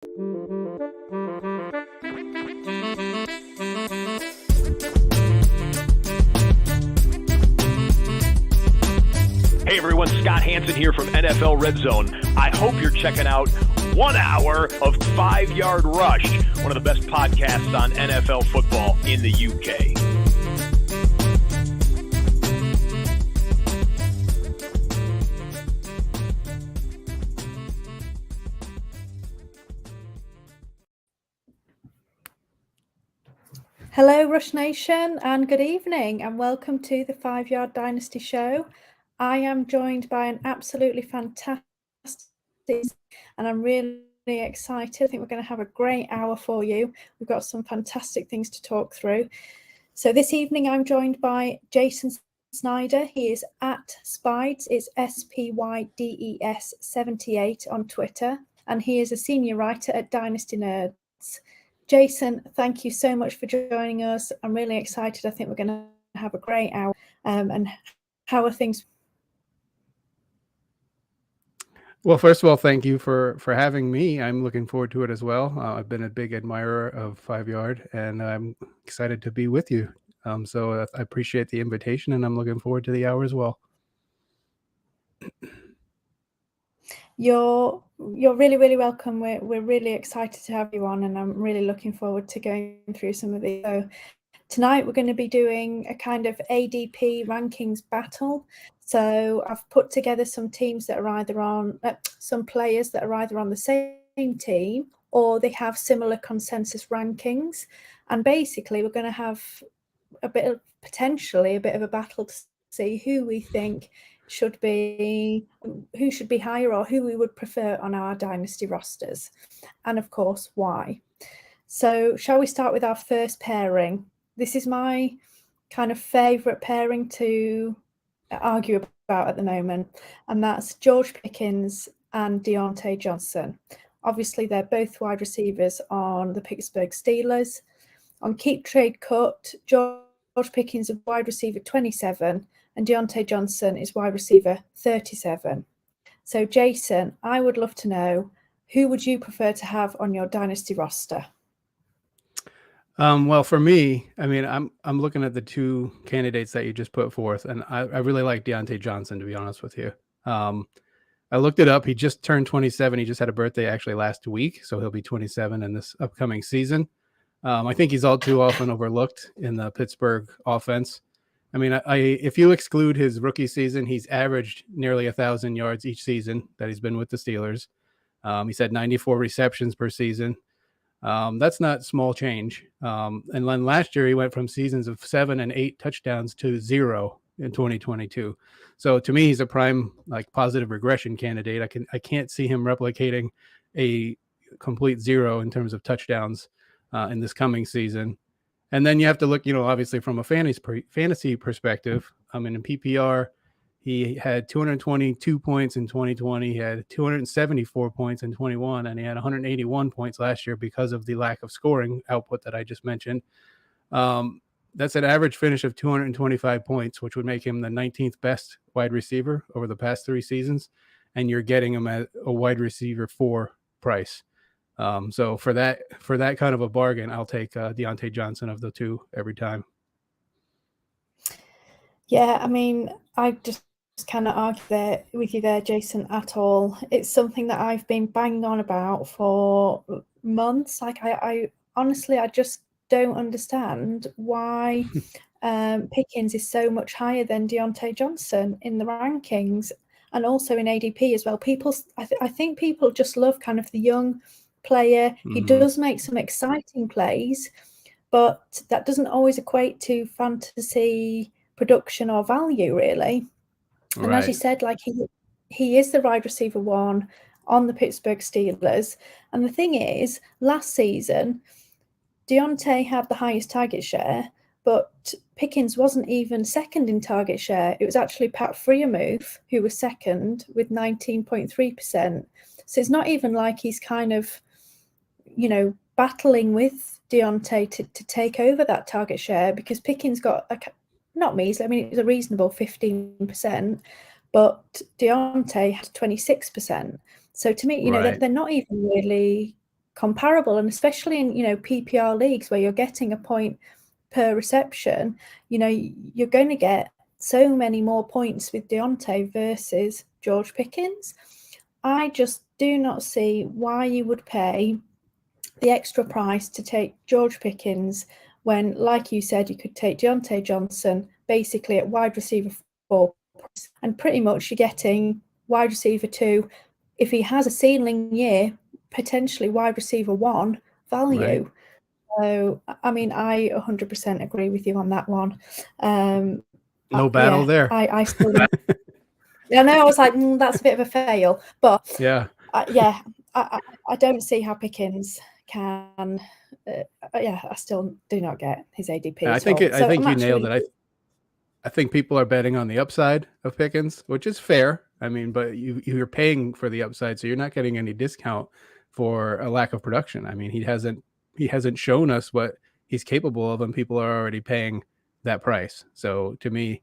Hey everyone, Scott Hansen here from NFL Red Zone. I hope you're checking out 1 hour of 5 Yard Rush, one of the best podcasts on NFL football in the UK. Hello, Rush Nation, and good evening, and welcome to the 5 Yard Dynasty Show. I am joined by an absolutely fantastic, and I'm really excited. I think we're going to have a great hour for you. We've got some fantastic things to talk through. So this evening, I'm joined by Jason Snyder. He is at Spides. It's SPYDES 78 on Twitter, and he is a senior writer at Dynasty Nerds. Jason, thank you so much for joining us. I'm really excited. I think we're going to have a great hour. And how are things? Well, first of all, thank you for having me. I'm looking forward to it as well. I've been a big admirer of 5 Yard, and I'm excited to be with you. So I appreciate the invitation, and I'm looking forward to the hour as well. You're really, really welcome. We're really excited to have you on, and I'm really looking forward to going through some of these. So tonight we're going to be doing a kind of ADP rankings battle. So I've put together some teams that are either on some players that are either on the same team or they have similar consensus rankings, and basically we're going to have potentially a bit of a battle to see who we think who should be higher or who we would prefer on our dynasty rosters, and of course why. So shall we start with our first pairing? This is my kind of favorite pairing to argue about at the moment, and that's George Pickens and Deontay Johnson. Obviously they're both wide receivers on the Pittsburgh Steelers. On Keep Trade Cut, George Pickens is wide receiver 27 and Deontay Johnson is wide receiver 37. So Jason, I would love to know, who would you prefer to have on your dynasty roster? Well, for me, I mean, I'm looking at the two candidates that you just put forth, and I really like Deontay Johnson, to be honest with you. I looked it up. He just turned 27. He just had a birthday actually last week, so he'll be 27 in this upcoming season. I think he's all too often overlooked in the Pittsburgh offense. I mean, if you exclude his rookie season, he's averaged nearly 1,000 yards each season that he's been with the Steelers. He's had 94 receptions per season. That's not small change. And then last year he went from seasons of 7 and 8 touchdowns to 0 in 2022. So to me, he's a prime positive regression candidate. I can't see him replicating a complete 0 in terms of touchdowns in this coming season. And then you have to look, obviously from a fantasy perspective. I mean, in PPR, he had 222 points in 2020. He had 274 points in 21, and he had 181 points last year because of the lack of scoring output that I just mentioned. That's an average finish of 225 points, which would make him the 19th best wide receiver over the past 3 seasons. And you're getting him at a wide receiver 4 price. So for that kind of a bargain, I'll take Deontay Johnson of the two every time. Yeah, I mean, I just cannot argue with you there, Jason, at all. It's something that I've been banging on about for months. I honestly, I just don't understand why Pickens is so much higher than Deontay Johnson in the rankings and also in ADP as well. I think people just love kind of the young player. Mm-hmm. He does make some exciting plays, but that doesn't always equate to fantasy production or value, really. And right. As you said, he is the wide receiver 1 on the Pittsburgh Steelers. And the thing is, last season, Deontay had the highest target share, but Pickens wasn't even second in target share. It was actually Pat Freiermuth who was second with 19.3%. So it's not even like he's kind of, battling with Deontay to take over that target share, because Pickens got not measly. I mean, it was a reasonable 15%, but Deontay had 26%. So to me, right. They're not even really comparable, and especially in PPR leagues where you're getting a point per reception, you're going to get so many more points with Deontay versus George Pickens. I just do not see why you would pay the extra price to take George Pickens when, like you said, you could take Deontay Johnson basically at wide receiver 4, and pretty much you're getting wide receiver 2. If he has a ceiling year, potentially wide receiver 1 value. Right. So, I mean, I 100% agree with you on that one. No battle there. I still, I know I was like, that's a bit of a fail, but yeah, I don't see how Pickens can. I still do not get his ADP. I think you nailed it. I think people are betting on the upside of Pickens, which is fair. I mean, but you're paying for the upside, so you're not getting any discount for a lack of production. I mean, he hasn't shown us what he's capable of, and people are already paying that price. So to me,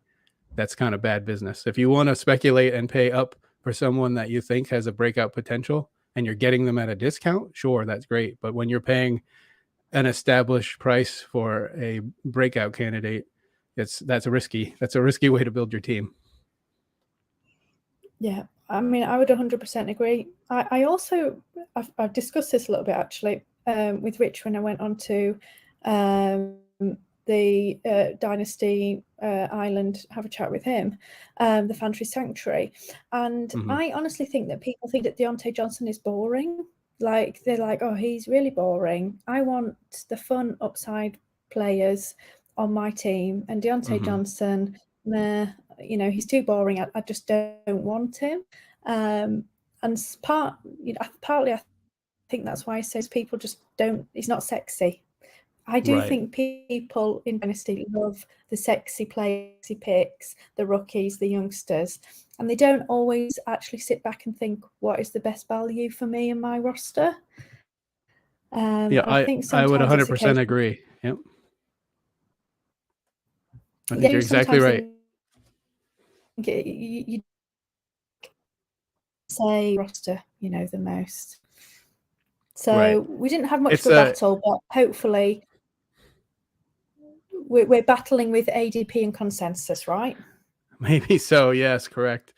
that's kind of bad business. If you want to speculate and pay up for someone that you think has a breakout potential and you're getting them at a discount, sure, that's great. But when you're paying an established price for a breakout candidate, that's a risky way to build your team. Yeah, I mean, I would 100% agree. I also, I've discussed this a little bit actually with Rich when I went on to the Dynasty Island, have a chat with him, the Fantasy Sanctuary. And I honestly think that people think that Deontay Johnson is boring. Like, they're like, oh, he's really boring. I want the fun upside players on my team. And Deontay Johnson, he's too boring. I just don't want him. And partly I think that's why I say people just don't, he's not sexy. I do think people in Dynasty love the sexy players, picks, the rookies, the youngsters, and they don't always actually sit back and think, what is the best value for me in my roster? I think I would 100% agree. Yep. I think you're exactly right. You say roster, the most. So we didn't have much of a battle, but hopefully we're battling with ADP and consensus, right? Maybe so. Yes, correct.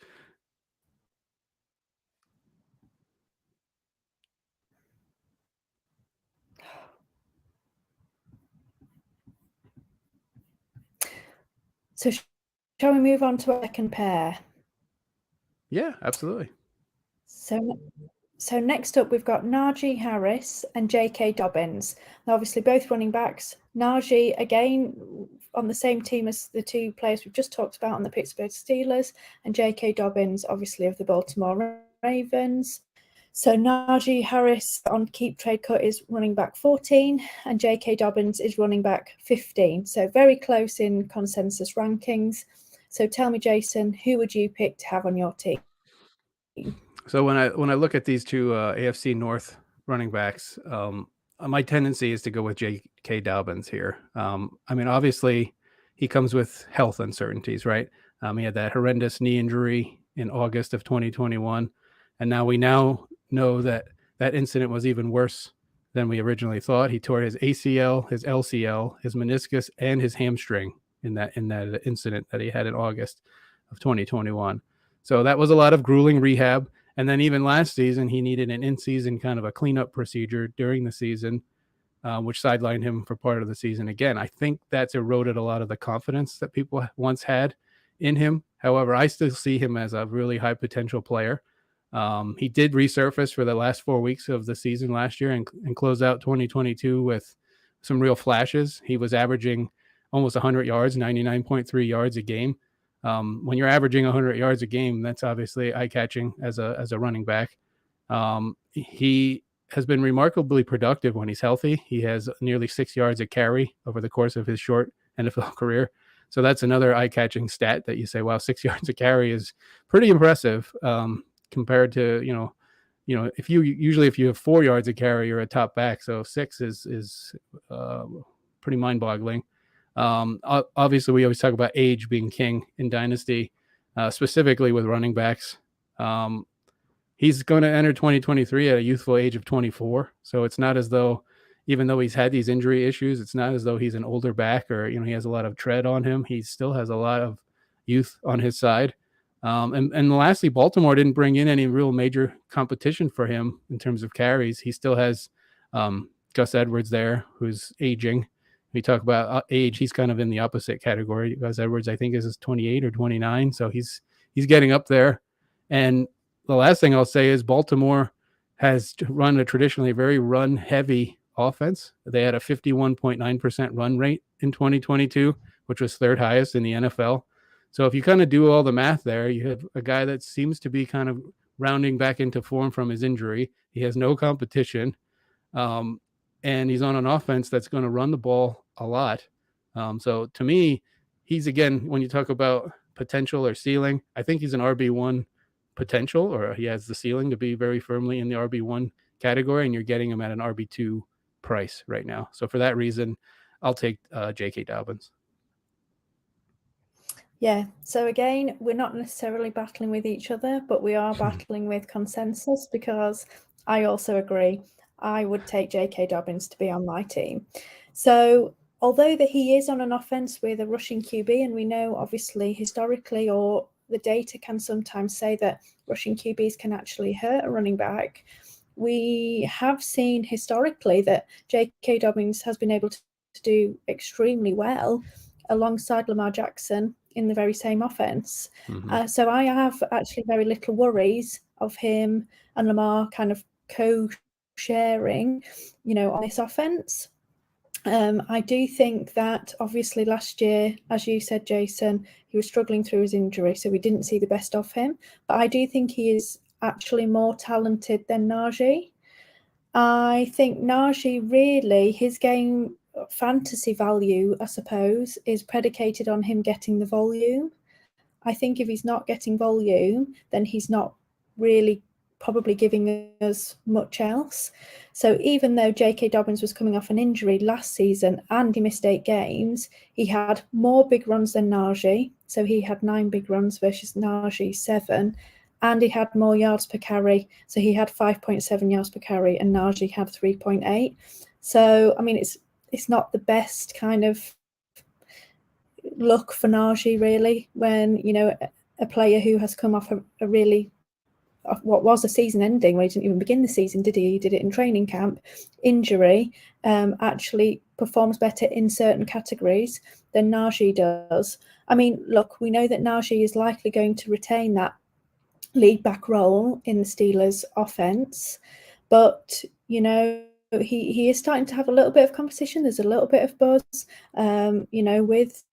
So shall we move on to our second pair? Yeah, absolutely. So next up, we've got Najee Harris and J.K. Dobbins. Now, obviously, both running backs. Najee, again, on the same team as the two players we've just talked about on the Pittsburgh Steelers, and J.K. Dobbins, obviously, of the Baltimore Ravens. So Najee Harris on Keep Trade Cut is running back 14, and J.K. Dobbins is running back 15. So very close in consensus rankings. So tell me, Jason, who would you pick to have on your team? So when I look at these two AFC North running backs, my tendency is to go with J.K. Dobbins here. I mean, obviously, he comes with health uncertainties, right? He had that horrendous knee injury in August of 2021, and now we know that incident was even worse than we originally thought. He tore his ACL, his LCL, his meniscus, and his hamstring in that incident that he had in August of 2021. So that was a lot of grueling rehab. And then even last season, he needed an in-season kind of a cleanup procedure during the season, which sidelined him for part of the season again. I think that's eroded a lot of the confidence that people once had in him. However, I still see him as a really high potential player. He did resurface for the last 4 weeks of the season last year and close out 2022 with some real flashes. He was averaging almost 100 yards, 99.3 yards a game. When you're averaging 100 yards a game, that's obviously eye-catching as a running back. He has been remarkably productive when he's healthy. He has nearly 6 yards a carry over the course of his short NFL career. So that's another eye-catching stat that you say, wow, 6 yards a carry is pretty impressive compared to, if you have 4 yards a carry, you're a top back. So 6 is pretty mind-boggling. Obviously, we always talk about age being king in Dynasty, specifically with running backs. he's going to enter 2023 at a youthful age of 24. So it's not as though, even though he's had these injury issues, it's not as though he's an older back or, he has a lot of tread on him. He still has a lot of youth on his side. And lastly, Baltimore didn't bring in any real major competition for him in terms of carries. He still has Gus Edwards there, who's aging. We talk about age, he's kind of in the opposite category. Gus Edwards, I think, is 28 or 29. So he's getting up there. And the last thing I'll say is Baltimore has run a traditionally very run-heavy offense. They had a 51.9% run rate in 2022, which was third highest in the NFL. So if you kind of do all the math there, you have a guy that seems to be kind of rounding back into form from his injury. He has no competition, and he's on an offense that's going to run the ball a lot. So to me, he's, again, when you talk about potential or ceiling, I think he's an RB1 potential, or he has the ceiling to be very firmly in the RB1 category, and you're getting him at an RB2 price right now. So for that reason, I'll take J.K. Dobbins. Yeah. So again, we're not necessarily battling with each other, but we are battling with consensus, because I also agree. I would take J.K. Dobbins to be on my team. So although that he is on an offense with a rushing QB, and we know obviously historically, or the data can sometimes say that rushing QBs can actually hurt a running back, we have seen historically that J.K. Dobbins has been able to do extremely well alongside Lamar Jackson in the very same offense. So I have actually very little worries of him and Lamar kind of co-sharing, on this offense. I do think that obviously last year, as you said, Jason, he was struggling through his injury, so we didn't see the best of him. But I do think he is actually more talented than Najee. I think Najee, really, his game fantasy value, I suppose, is predicated on him getting the volume. I think if he's not getting volume, then he's not really probably giving us much else. So even though J.K. Dobbins was coming off an injury last season and he missed 8 games, he had more big runs than Najee. So he had 9 big runs versus Najee 7. And he had more yards per carry. So he had 5.7 yards per carry and Najee had 3.8. So, I mean, it's not the best kind of look for Najee, really, when, a player who has come off a really, what was a season ending, where he didn't even begin the season, did he? He did it in training camp, injury, actually performs better in certain categories than Najee does. I mean, look, we know that Najee is likely going to retain that lead back role in the Steelers offense, but, he is starting to have a little bit of competition. There's a little bit of buzz, with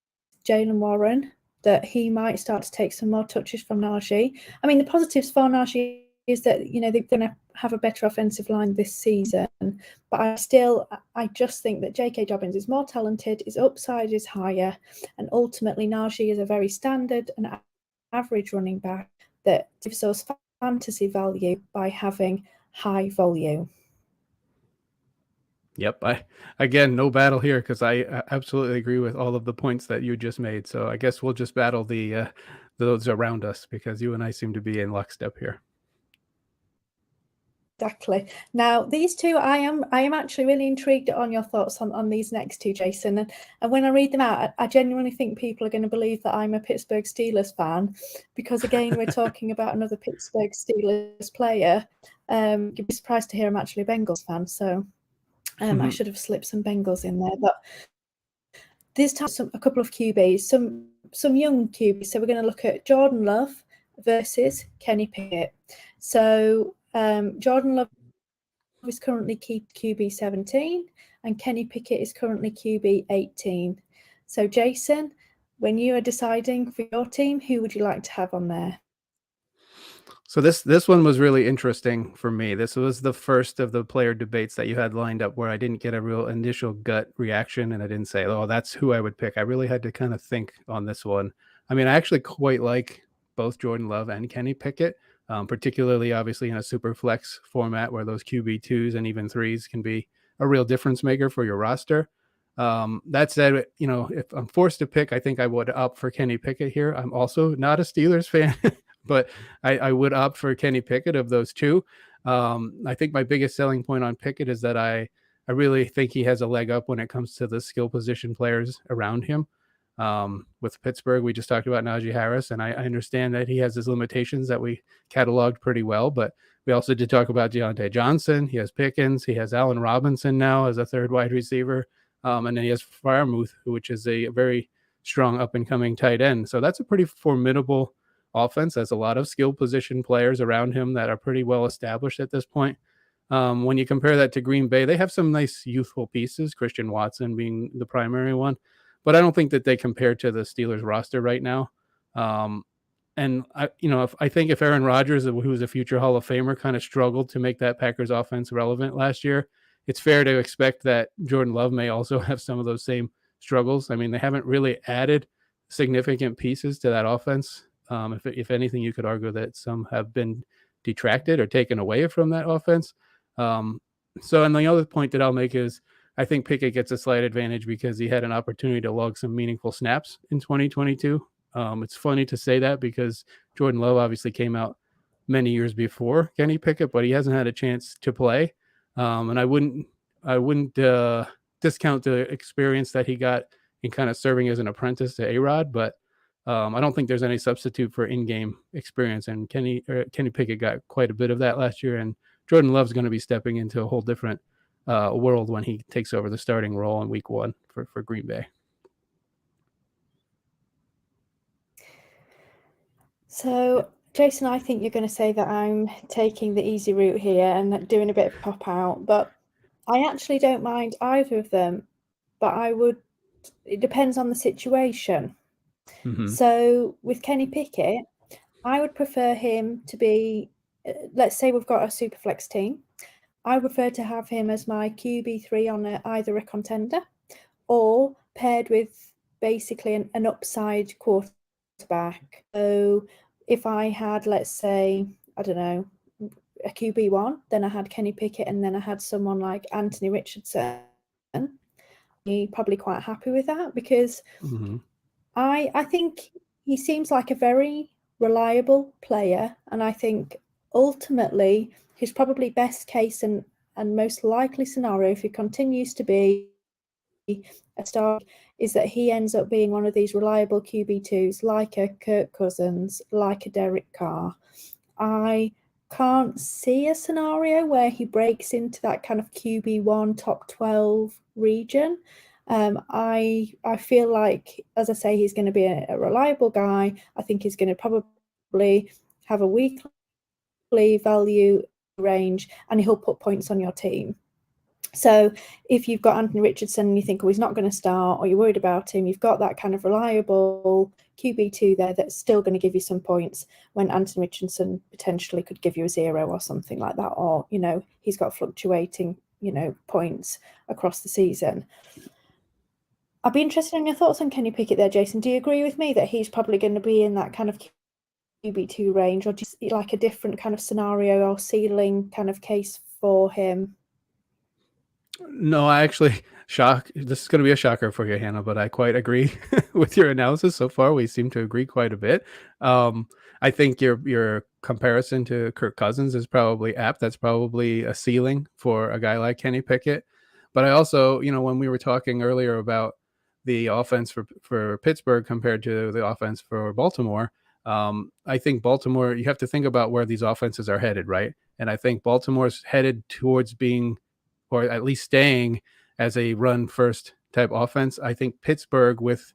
Jaylen Warren, that he might start to take some more touches from Najee. I mean, the positives for Najee is that, they're going to have a better offensive line this season. But I just think that J.K. Dobbins is more talented, his upside is higher, and ultimately Najee is a very standard and average running back that gives us fantasy value by having high volume. Yep. Again, no battle here, because I absolutely agree with all of the points that you just made. So I guess we'll just battle those around us, because you and I seem to be in lockstep here. Exactly. Now, these two, I am actually really intrigued on your thoughts on these next two, Jason. And when I read them out, I genuinely think people are going to believe that I'm a Pittsburgh Steelers fan, because again, we're talking about another Pittsburgh Steelers player. You'd be surprised to hear I'm actually a Bengals fan. So I should have slipped some Bengals in there. But this time, a couple of QBs, some young QBs. So we're going to look at Jordan Love versus Kenny Pickett. So Jordan Love is currently QB 17 and Kenny Pickett is currently QB 18. So Jason, when you are deciding for your team, who would you like to have on there? So this one was really interesting for me. This was the first of the player debates that you had lined up where I didn't get a real initial gut reaction, and I didn't say, oh, that's who I would pick. I really had to kind of think on this one. I mean, I actually quite like both Jordan Love and Kenny Pickett, particularly obviously in a super flex format where those QB2s and even 3s can be a real difference maker for your roster. That said, if I'm forced to pick, I think I would opt for Kenny Pickett here. I'm also not a Steelers fan. but I would opt for Kenny Pickett of those two. I think my biggest selling point on Pickett is that I really think he has a leg up when it comes to the skill position players around him. With Pittsburgh, we just talked about Najee Harris, and I understand that he has his limitations that we cataloged pretty well, but we also did talk about Diontae Johnson. He has Pickens. He has Allen Robinson now as a third wide receiver. And then he has Freiermuth, which is a very strong up-and-coming tight end. So that's a pretty formidable offense. There's a lot of skill position players around him that are pretty well established at this point. When you compare that to Green Bay, they have some nice youthful pieces, Christian Watson being the primary one, but I don't think that they compare to the Steelers roster right now. And I think if Aaron Rodgers, who was a future Hall of Famer, kind of struggled to make that Packers offense relevant last year, it's fair to expect that Jordan Love may also have some of those same struggles. I mean, they haven't really added significant pieces to that offense. If anything, you could argue that some have been detracted or taken away from that offense. And the other point that I'll make is I think Pickett gets a slight advantage because he had an opportunity to log some meaningful snaps in 2022. It's funny to say that because Jordan Love obviously came out many years before Kenny Pickett, but he hasn't had a chance to play. And I wouldn't discount the experience that he got in kind of serving as an apprentice to A-Rod, but I don't think there's any substitute for in-game experience. And Kenny Pickett got quite a bit of that last year, and Jordan Love's going to be stepping into a whole different world when he takes over the starting role in Week 1 for Green Bay. So, Jason, I think you're going to say that I'm taking the easy route here and doing a bit of pop out, but I actually don't mind either of them, but it depends on the situation. Mm-hmm. So with Kenny Pickett, I would prefer him to be, let's say we've got a super flex team. I prefer to have him as my QB3 on either a contender or paired with basically an upside quarterback. So if I had, let's say, I don't know, a QB1, then I had Kenny Pickett, and then I had someone like Anthony Richardson. I'm probably quite happy with that because I think he seems like a very reliable player, and I think ultimately his probably best case and most likely scenario, if he continues to be a star, is that he ends up being one of these reliable QB2s, like a Kirk Cousins, like a Derek Carr. I can't see a scenario where he breaks into that kind of QB1 top 12 region. I feel like, as I say, he's going to be a reliable guy. I think he's going to probably have a weekly value range, and he'll put points on your team. So if you've got Anthony Richardson and you think, oh, he's not going to start, or you're worried about him, you've got that kind of reliable QB2 there that's still going to give you some points when Anthony Richardson potentially could give you a 0 or something like that, or, he's got fluctuating, points across the season. I'd be interested in your thoughts on Kenny Pickett there, Jason. Do you agree with me that he's probably going to be in that kind of QB2 range, or just like a different kind of scenario or ceiling kind of case for him? No, I actually this is going to be a shocker for you, Hannah, but I quite agree with your analysis so far. We seem to agree quite a bit. I think your comparison to Kirk Cousins is probably apt. That's probably a ceiling for a guy like Kenny Pickett. But I also, when we were talking earlier about the offense for Pittsburgh compared to the offense for Baltimore, I think Baltimore, you have to think about where these offenses are headed, right? And I think Baltimore's headed towards being, or at least staying, as a run-first type offense. I think Pittsburgh, with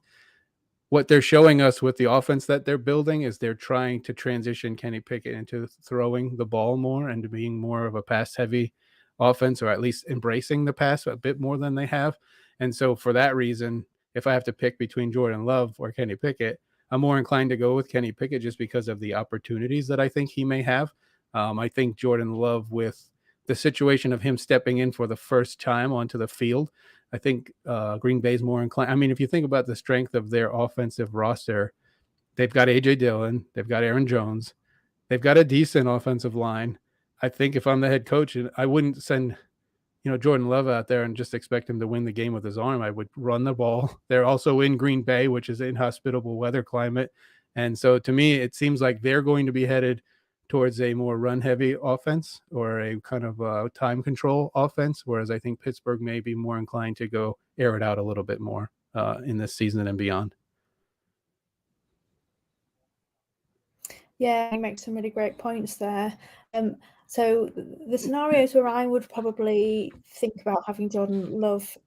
what they're showing us with the offense that they're building, is they're trying to transition Kenny Pickett into throwing the ball more and to being more of a pass-heavy offense, or at least embracing the pass a bit more than they have. And so for that reason, if I have to pick between Jordan Love or Kenny Pickett, I'm more inclined to go with Kenny Pickett just because of the opportunities that I think he may have. I think Jordan Love, with the situation of him stepping in for the first time onto the field, I think Green Bay's more inclined. I mean, if you think about the strength of their offensive roster, they've got A.J. Dillon, they've got Aaron Jones, they've got a decent offensive line. I think if I'm the head coach, I wouldn't send Jordan Love out there and just expect him to win the game with his arm. I would run the ball. They're also in Green Bay, which is an inhospitable weather climate. And so to me, it seems like they're going to be headed towards a more run heavy offense or a kind of time control offense. Whereas I think Pittsburgh may be more inclined to go air it out a little bit more in this season and beyond. Yeah, you make some really great points there. So the scenarios where I would probably think about having Jordan Love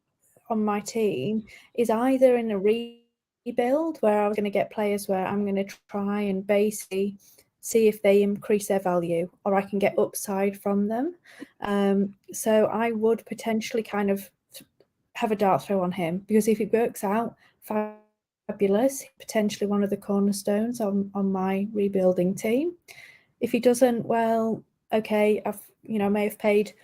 on my team is either in a rebuild where I was going to get players where I'm going to try and basically see if they increase their value or I can get upside from them. So I would potentially kind of have a dart throw on him, because if it works out, fabulous, potentially one of the cornerstones on my rebuilding team. If he doesn't, well, okay, I may have paid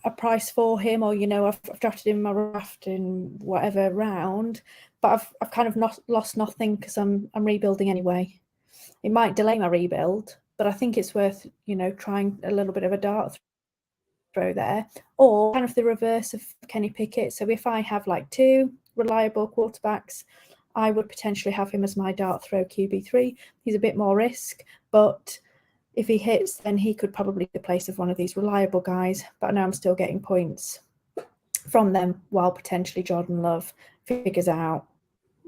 a price for him, or I've drafted him in my draft in whatever round, but I've kind of lost nothing because I'm rebuilding anyway. It might delay my rebuild, but I think it's worth trying a little bit of a dart throw there, or kind of the reverse of Kenny Pickett. So if I have like two reliable quarterbacks, I would potentially have him as my dart throw QB3. He's a bit more risk, but if he hits, then he could probably be the place of one of these reliable guys. But I know I'm still getting points from them while potentially Jordan Love figures out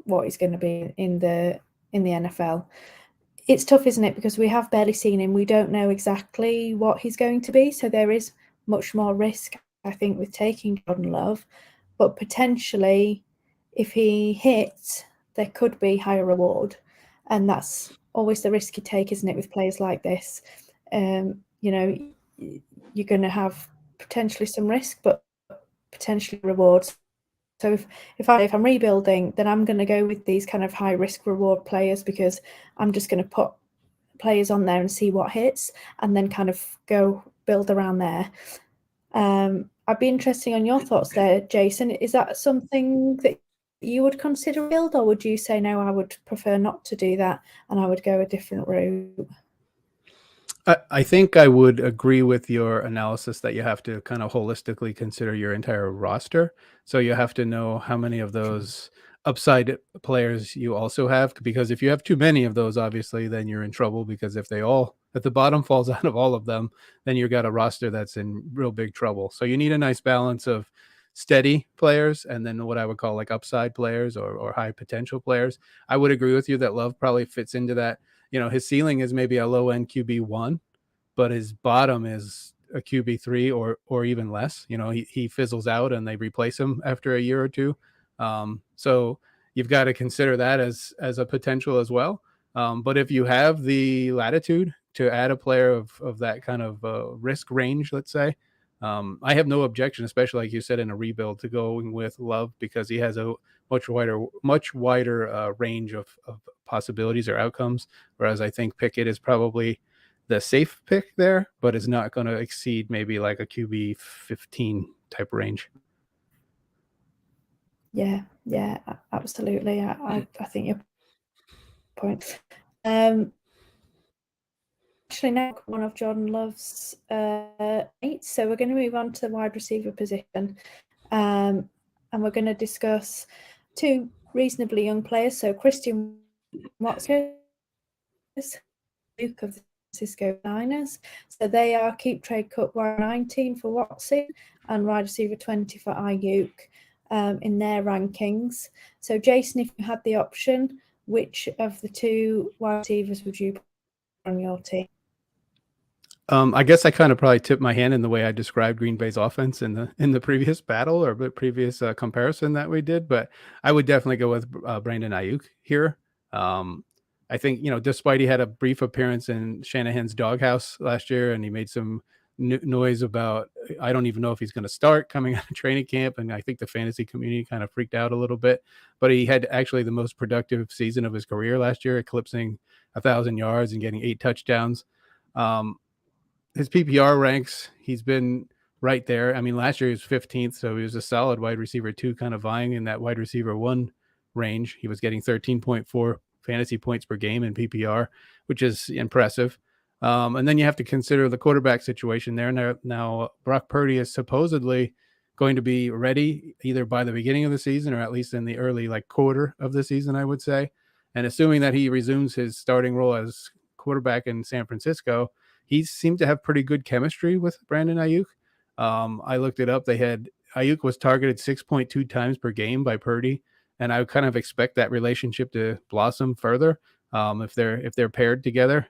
what he's going to be in the NFL. It's tough, isn't it? Because we have barely seen him. We don't know exactly what he's going to be. So there is much more risk, I think, with taking Jordan Love. But potentially, if he hits, there could be higher reward. And that's always the risk you take, isn't it, with players like this? You're going to have potentially some risk, but potentially rewards. So if I'm rebuilding, then I'm going to go with these kind of high risk reward players, because I'm just going to put players on there and see what hits, and then kind of go build around there. I'd be interested on your thoughts there, Jason. Is that something that you would consider a build, or would you say no, I would prefer not to do that and I would go a different route? I think I would agree with your analysis that you have to kind of holistically consider your entire roster. So you have to know how many of those upside players you also have, because if you have too many of those, obviously, then you're in trouble, because if the bottom falls out of all of them, then you've got a roster that's in real big trouble. So you need a nice balance of steady players and then what I would call like upside players or high potential players. I would agree with you that Love probably fits into that. His ceiling is maybe a low end QB1, but his bottom is a QB3 or even less. He fizzles out and they replace him after a year or two. So you've got to consider that as a potential as well. But if you have the latitude to add a player of that kind of risk range, let's say, I have no objection, especially like you said, in a rebuild, to going with Love, because he has a much wider range of possibilities or outcomes. Whereas I think Pickett is probably the safe pick there, but is not going to exceed maybe like a QB 15 type range. Yeah, absolutely. I think your point. Actually, now one of Jordan Love's mates. So we're going to move on to the wide receiver position, and we're going to discuss two reasonably young players. So Christian Watson, Duke of the Cisco Niners. So they are keep trade cut wide 19 for Watson and wide receiver 20 for Ayuk in their rankings. So Jason, if you had the option, which of the two wide receivers would you put on your team? I guess I kind of probably tipped my hand in the way I described Green Bay's offense in the previous battle or the previous comparison that we did, but I would definitely go with Brandon Ayuk here. I think, despite he had a brief appearance in Shanahan's doghouse last year and he made some noise about, I don't even know if he's going to start coming out of training camp. And I think the fantasy community kind of freaked out a little bit, but he had actually the most productive season of his career last year, eclipsing 1,000 yards and getting 8 touchdowns. His PPR ranks, he's been right there. I mean, last year he was 15th, so he was a solid wide receiver 2, kind of vying in that wide receiver 1 range. He was getting 13.4 fantasy points per game in PPR, which is impressive. And then you have to consider the quarterback situation there. Now Brock Purdy is supposedly going to be ready either by the beginning of the season or at least in the early quarter of the season, I would say. And assuming that he resumes his starting role as quarterback in San Francisco, he seemed to have pretty good chemistry with Brandon Ayuk. I looked it up. Ayuk was targeted 6.2 times per game by Purdy, and I kind of expect that relationship to blossom further if they're paired together.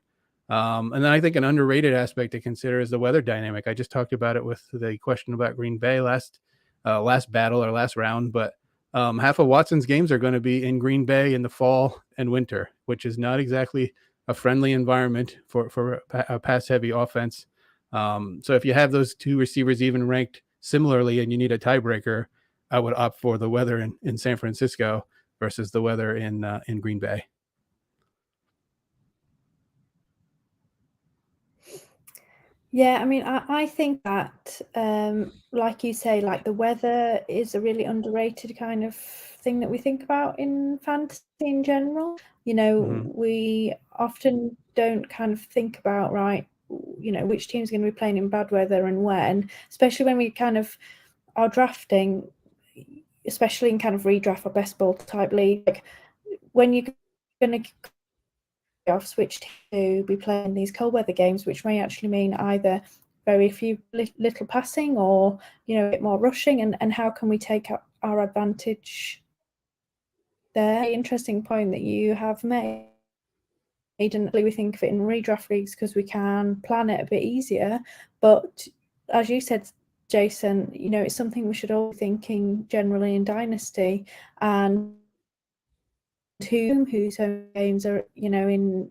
And then I think an underrated aspect to consider is the weather dynamic. I just talked about it with the question about Green Bay last battle or last round, but half of Watson's games are going to be in Green Bay in the fall and winter, which is not exactly a friendly environment for a pass-heavy offense. So if you have those two receivers even ranked similarly and you need a tiebreaker, I would opt for the weather in San Francisco versus the weather in Green Bay. Yeah, I mean, I think that, like you say, like the weather is a really underrated kind of thing that we think about in fantasy in general. We often don't kind of think about, right, which team's going to be playing in bad weather and when, especially when we kind of are drafting, especially in kind of redraft or best ball type league, like when you're going to switch to be playing these cold weather games, which may actually mean either very few little passing or a bit more rushing, and how can we take our advantage there? Interesting point that you have made, and we think of it in redraft leagues because we can plan it a bit easier, but as you said, Jason, it's something we should all be thinking generally in dynasty, and whose home games are in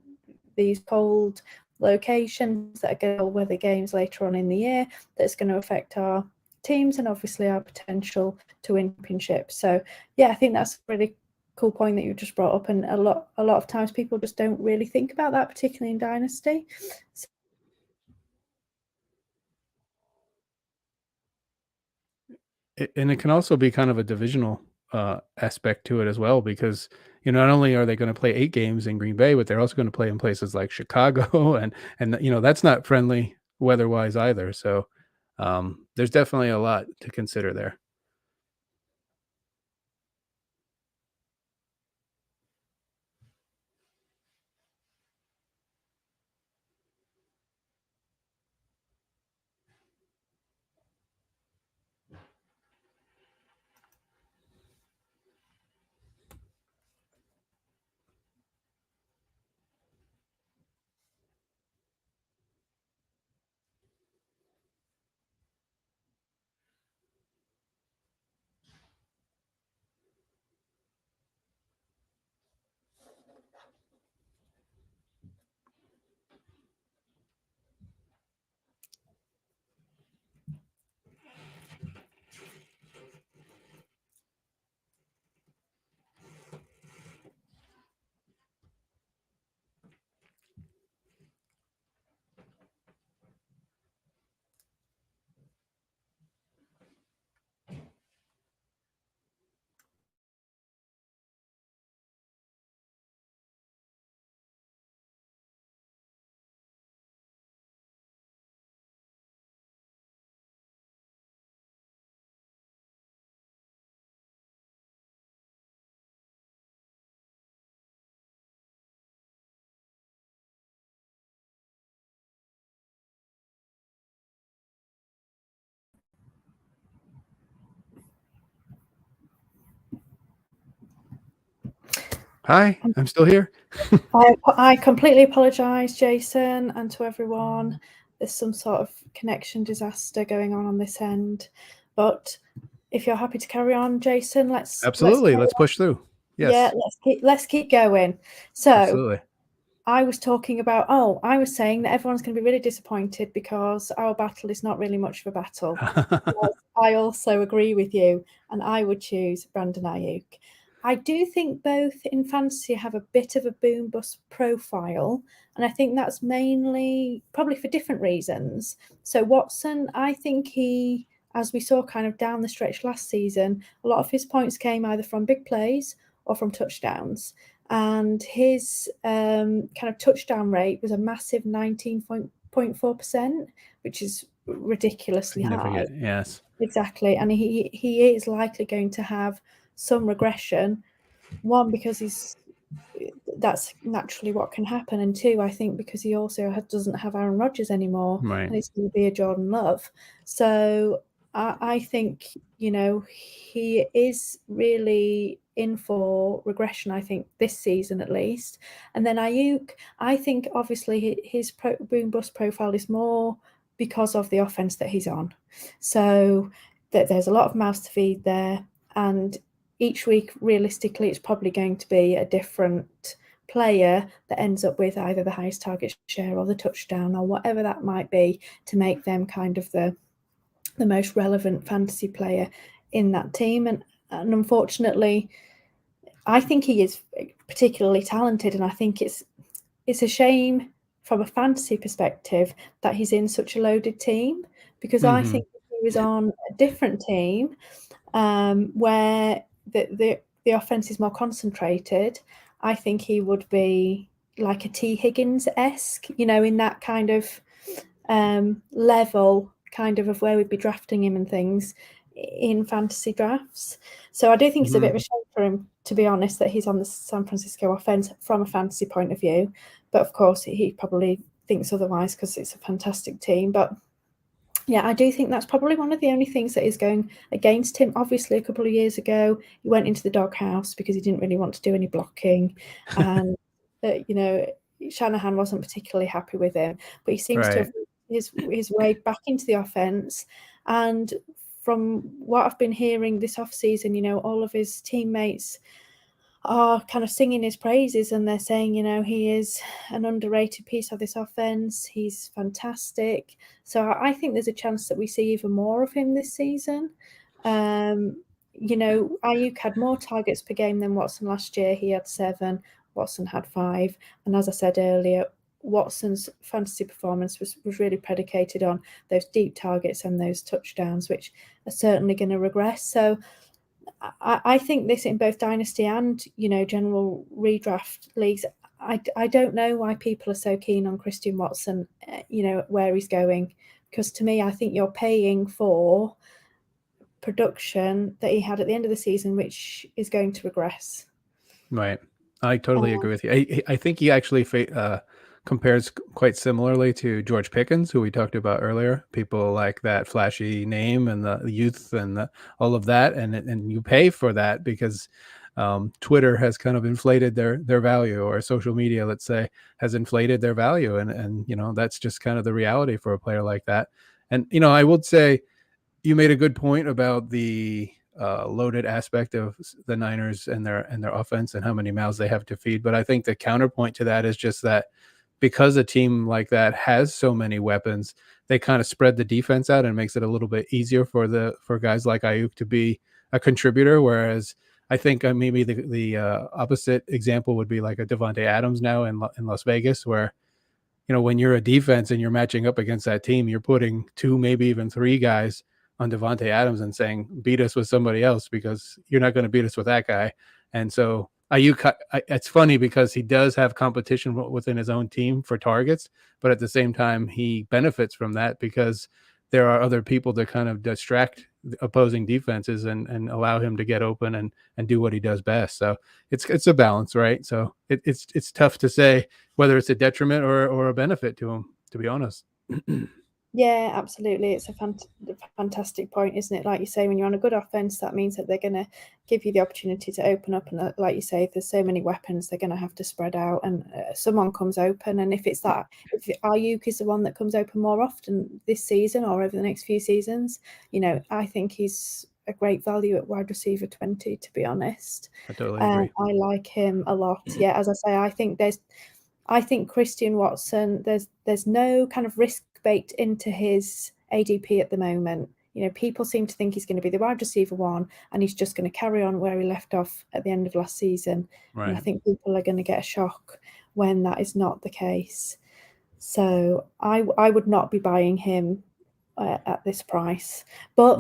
these cold locations that are going to weather games later on in the year, that's going to affect our teams and obviously our potential to win championships. So yeah, I think that's a really cool point that you just brought up, and a lot of times people just don't really think about that, particularly in dynasty. And it can also be kind of a divisional aspect to it as well, because not only are they going to play 8 games in Green Bay, but they're also going to play in places like Chicago, and that's not friendly weather-wise either. So there's definitely a lot to consider there. Hi, I'm still here. I completely apologize, Jason, and to everyone. There's some sort of connection disaster going on this end, but if you're happy to carry on, Jason, let's push through. Yes. Yeah, let's keep going. So absolutely. I was saying that everyone's going to be really disappointed because our battle is not really much of a battle. I also agree with you, and I would choose Brandon Ayuk. I do think both in fantasy have a bit of a boom bust profile, and I think that's mainly probably for different reasons. So Watson, I think he, as we saw kind of down the stretch last season, a lot of his points came either from big plays or from touchdowns, and his kind of touchdown rate was a massive 19.4%, which is ridiculously high. Yes, exactly, and he is likely going to have some regression. One, because he's that's naturally what can happen. And two, I think because he also doesn't have Aaron Rodgers anymore, Right. and it's going to be a Jordan Love. So I think, he is really in for regression, I think, this season at least. And then Ayuk, I think obviously his boom bust profile is more because of the offense that he's on. So there's a lot of mouths to feed there. And each week, realistically, it's probably going to be a different player that ends up with either the highest target share or the touchdown or whatever that might be to make them kind of the most relevant fantasy player in that team. And unfortunately, I think he is particularly talented, and I think it's a shame from a fantasy perspective that he's in such a loaded team, because I think if he was on a different team where the offense is more concentrated, I think he would be like a T. Higgins-esque, in that kind of level kind of where we'd be drafting him and things in fantasy drafts. So I do think it's a bit of a shame for him, to be honest, that he's on the San Francisco offense from a fantasy point of view. But of course, he probably thinks otherwise because it's a fantastic team. But yeah, I do think that's probably one of the only things that is going against him. Obviously, a couple of years ago, he went into the doghouse because he didn't really want to do any blocking. And, Shanahan wasn't particularly happy with him. But he seems to have his way back into the offense. And from what I've been hearing this offseason, all of his teammates are kind of singing his praises, and they're saying, he is an underrated piece of this offense. He's fantastic. So I think there's a chance that we see even more of him this season. Ayuk had more targets per game than Watson last year. He had 7. Watson had 5. And as I said earlier, Watson's fantasy performance was really predicated on those deep targets and those touchdowns, which are certainly going to regress. So I think this in both dynasty and, general redraft leagues. I don't know why people are so keen on Christian Watson, where he's going, because to me, I think you're paying for production that he had at the end of the season, which is going to regress. Right. I totally agree with you. I think he actually compares quite similarly to George Pickens, who we talked about earlier. People like that flashy name and the youth and all of that, and you pay for that because Twitter has kind of inflated their value, or social media, let's say, has inflated their value, and that's just kind of the reality for a player like that. And I would say you made a good point about the loaded aspect of the Niners and their offense and how many mouths they have to feed. But I think the counterpoint to that is just that because a team like that has so many weapons, they kind of spread the defense out and makes it a little bit easier for guys like Ayuk to be a contributor. Whereas I think maybe the opposite example would be like a Devontae Adams now in Las Vegas, where when you're a defense and you're matching up against that team, you're putting 2, maybe even 3 guys on Devontae Adams and saying, beat us with somebody else because you're not going to beat us with that guy. And so Ayuk, it's funny because he does have competition within his own team for targets, but at the same time, he benefits from that because there are other people that kind of distract opposing defenses and allow him to get open and do what he does best. So it's a balance, right? So it's tough to say whether it's a detriment or a benefit to him, to be honest. Yeah, absolutely. It's a fantastic point, isn't it? Like you say, when you're on a good offense, that means that they're going to give you the opportunity to open up. And like you say, if there's so many weapons, they're going to have to spread out, and someone comes open. And if Ayuk is the one that comes open more often this season or over the next few seasons, I think he's a great value at wide receiver 20, to be honest. I totally agree. I like him a lot. Yeah, as I say, I think Christian Watson, there's no kind of risk baked into his ADP at the moment. People seem to think he's going to be the wide receiver 1 and he's just going to carry on where he left off at the end of last season. Right. And I think people are going to get a shock when that is not the case. So I would not be buying him at this price. But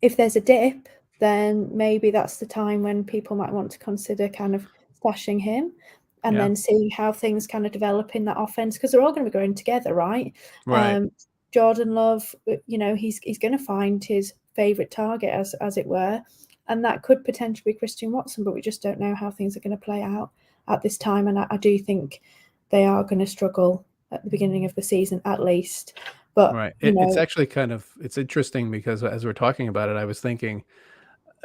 if there's a dip, then maybe that's the time when people might want to consider kind of stashing him. And then seeing how things kind of develop in that offense, because they're all going to be going together, right? Jordan Love, he's going to find his favorite target, as it were, and that could potentially be Christian Watson, but we just don't know how things are going to play out at this time, and I do think they are going to struggle at the beginning of the season at least. But right. It's actually it's interesting because as we're talking about it, I was thinking,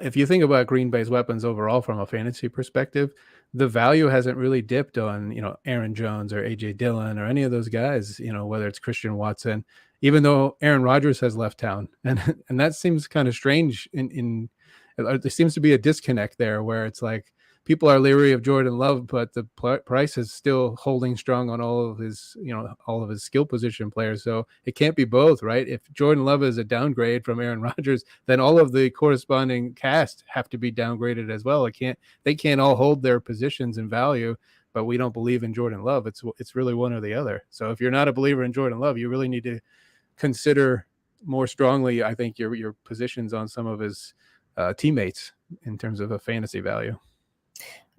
if you think about Green Bay's weapons overall from a fantasy perspective, the value hasn't really dipped on, Aaron Jones or AJ Dillon or any of those guys, whether it's Christian Watson, even though Aaron Rodgers has left town. And that seems kind of strange there seems to be a disconnect there where it's like people are leery of Jordan Love, but the price is still holding strong on all of his skill position players. So it can't be both, right? If Jordan Love is a downgrade from Aaron Rodgers, then all of the corresponding cast have to be downgraded as well. They can't all hold their positions in value, but we don't believe in Jordan Love. It's really one or the other. So if you're not a believer in Jordan Love, you really need to consider more strongly, I think, your positions on some of his teammates in terms of a fantasy value.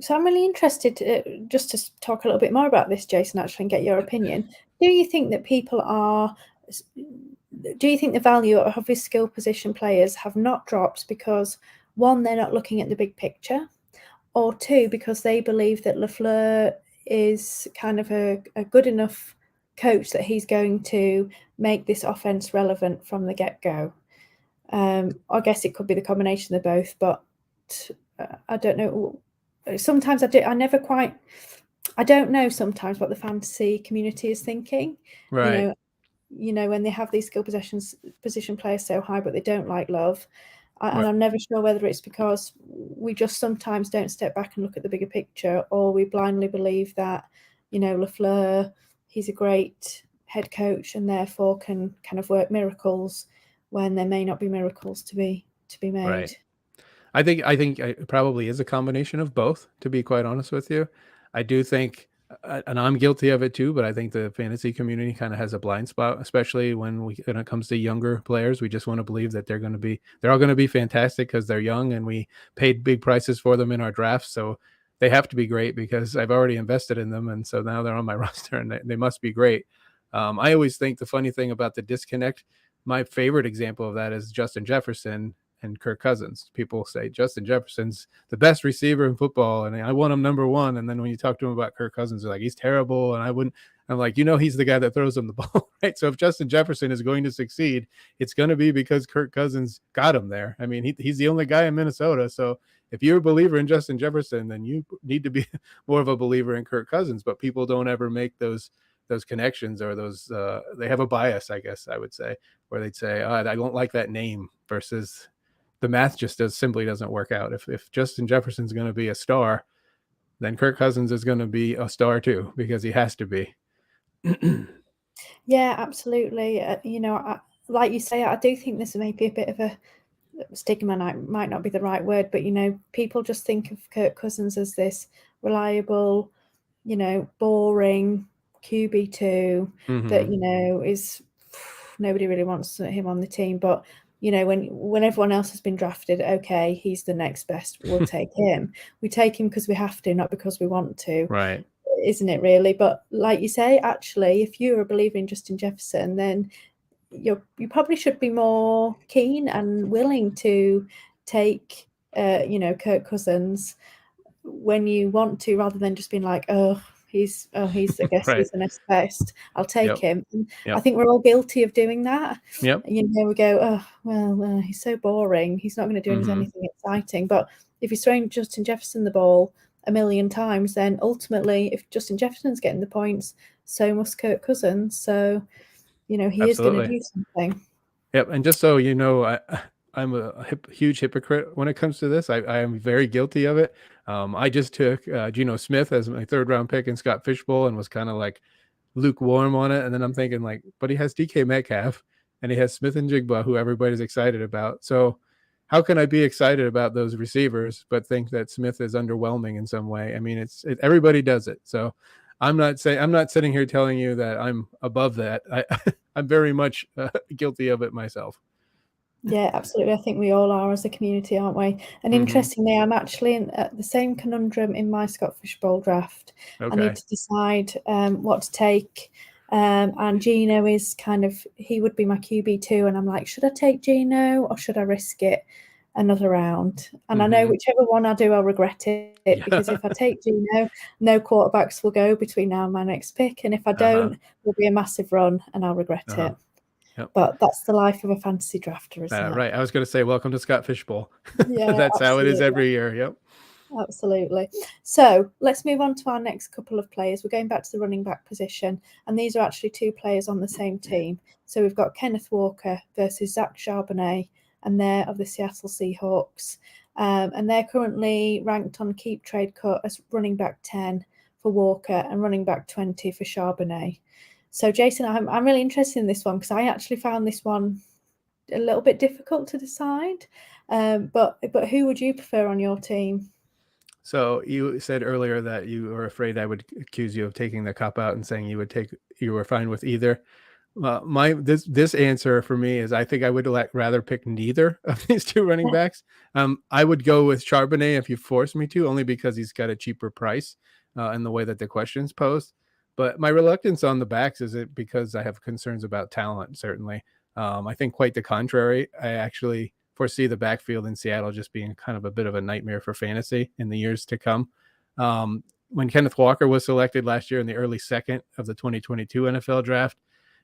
So I'm really interested just to talk a little bit more about this, Jason, actually, and get your opinion. Do you think that the value of his skill position players have not dropped because, one, they're not looking at the big picture, or two, because they believe that LaFleur is kind of a good enough coach that he's going to make this offense relevant from the get-go? I guess it could be the combination of both, but I don't know. Sometimes I don't know sometimes what the fantasy community is thinking. Right. When they have these skill position players so high, but they don't like Love. And Right. I'm never sure whether it's because we just sometimes don't step back and look at the bigger picture, or we blindly believe that, LaFleur, he's a great head coach and therefore can kind of work miracles when there may not be miracles to be made. Right. I think it probably is a combination of both, to be quite honest with you. I do think, and I'm guilty of it too, but I think the fantasy community kind of has a blind spot, especially when it comes to younger players. We just want to believe that they're all going to be fantastic because they're young and we paid big prices for them in our drafts. So they have to be great because I've already invested in them. And so now they're on my roster and they must be great. I always think the funny thing about the disconnect, my favorite example of that is Justin Jefferson and Kirk Cousins. People say Justin Jefferson's the best receiver in football and I want him number one. And then when you talk to him about Kirk Cousins, they're like, he's terrible. And I'm like, he's the guy that throws him the ball, right? So if Justin Jefferson is going to succeed, it's going to be because Kirk Cousins got him there. I mean, he's the only guy in Minnesota. So if you're a believer in Justin Jefferson, then you need to be more of a believer in Kirk Cousins, but people don't ever make those connections, or those they have a bias, I guess I would say, where they'd say, I don't like that name, versus the math just simply doesn't work out. If Justin Jefferson's going to be a star, then Kirk Cousins is going to be a star too, because he has to be. Yeah, absolutely. Like you say, I do think this may be a bit of a stigma, might not be the right word, but people just think of Kirk Cousins as this reliable, boring QB2 that is, nobody really wants him on the team. But when everyone else has been drafted, okay, he's the next best, we'll take him. We take him because we have to, not because we want to. Right. Isn't it really? But like you say, actually, if you're a believer in Justin Jefferson, then you probably should be more keen and willing to take Kirk Cousins when you want to, rather than just being like, he's I guess right. he's the next best, I'll take him. And Yep. I think we're all guilty of doing that. Yep. We go, he's so boring, he's not going to do anything exciting. But if you're throwing Justin Jefferson the ball a million times, then ultimately, if Justin Jefferson's getting the points, so must Kirk Cousins. So he Absolutely. is going to do something. Yep. And just so I'm a huge hypocrite when it comes to this. I am very guilty of it. I just took Geno Smith as my third round pick in Scott Fishbowl and was kind of like lukewarm on it. And then I'm thinking like, but he has DK Metcalf and he has Smith and Jigba, who everybody's excited about. So how can I be excited about those receivers, but think that Smith is underwhelming in some way? I mean, everybody does it. So I'm not sitting here telling you that I'm above that. I'm very much guilty of it myself. Yeah, absolutely. I think we all are as a community, aren't we? And interestingly, I'm actually in the same conundrum in my Scott Fishbowl draft. Okay. I need to decide what to take. And Geno is he would be my QB2. And I'm like, should I take Geno or should I risk it? another round. And I know whichever one I do, I'll regret it, because if I take Gino, no quarterbacks will go between now and my next pick. And if I don't, there'll be a massive run and I'll regret it. Yep. But that's the life of a fantasy drafter, isn't it? Right. I was going to say, welcome to Scott Fishbowl. Yeah, that's absolutely. how it is every year. Yep. Absolutely. So let's move on to our next couple of players. We're going back to the running back position, and these are actually two players on the same team. So we've got Kenneth Walker versus Zach Charbonnet, and they're of the Seattle Seahawks. And they're currently ranked on Keep Trade Cut as running back 10 for Walker and running back 20 for Charbonnet. So Jason, I'm really interested in this one, because I actually found this one a little bit difficult to decide. But who would you prefer on your team? So you said earlier that you were afraid I would accuse you of taking the cop out and saying you were fine with either. This answer for me is, I think I would rather pick neither of these two running backs. I would go with Charbonnet if you force me to, only because he's got a cheaper price in the way that the question's posed. But my reluctance on the backs is it because I have concerns about talent. Certainly, I think quite the contrary. I actually foresee the backfield in Seattle just being kind of a bit of a nightmare for fantasy in the years to come. When Kenneth Walker was selected last year in the early second of the 2022 NFL draft,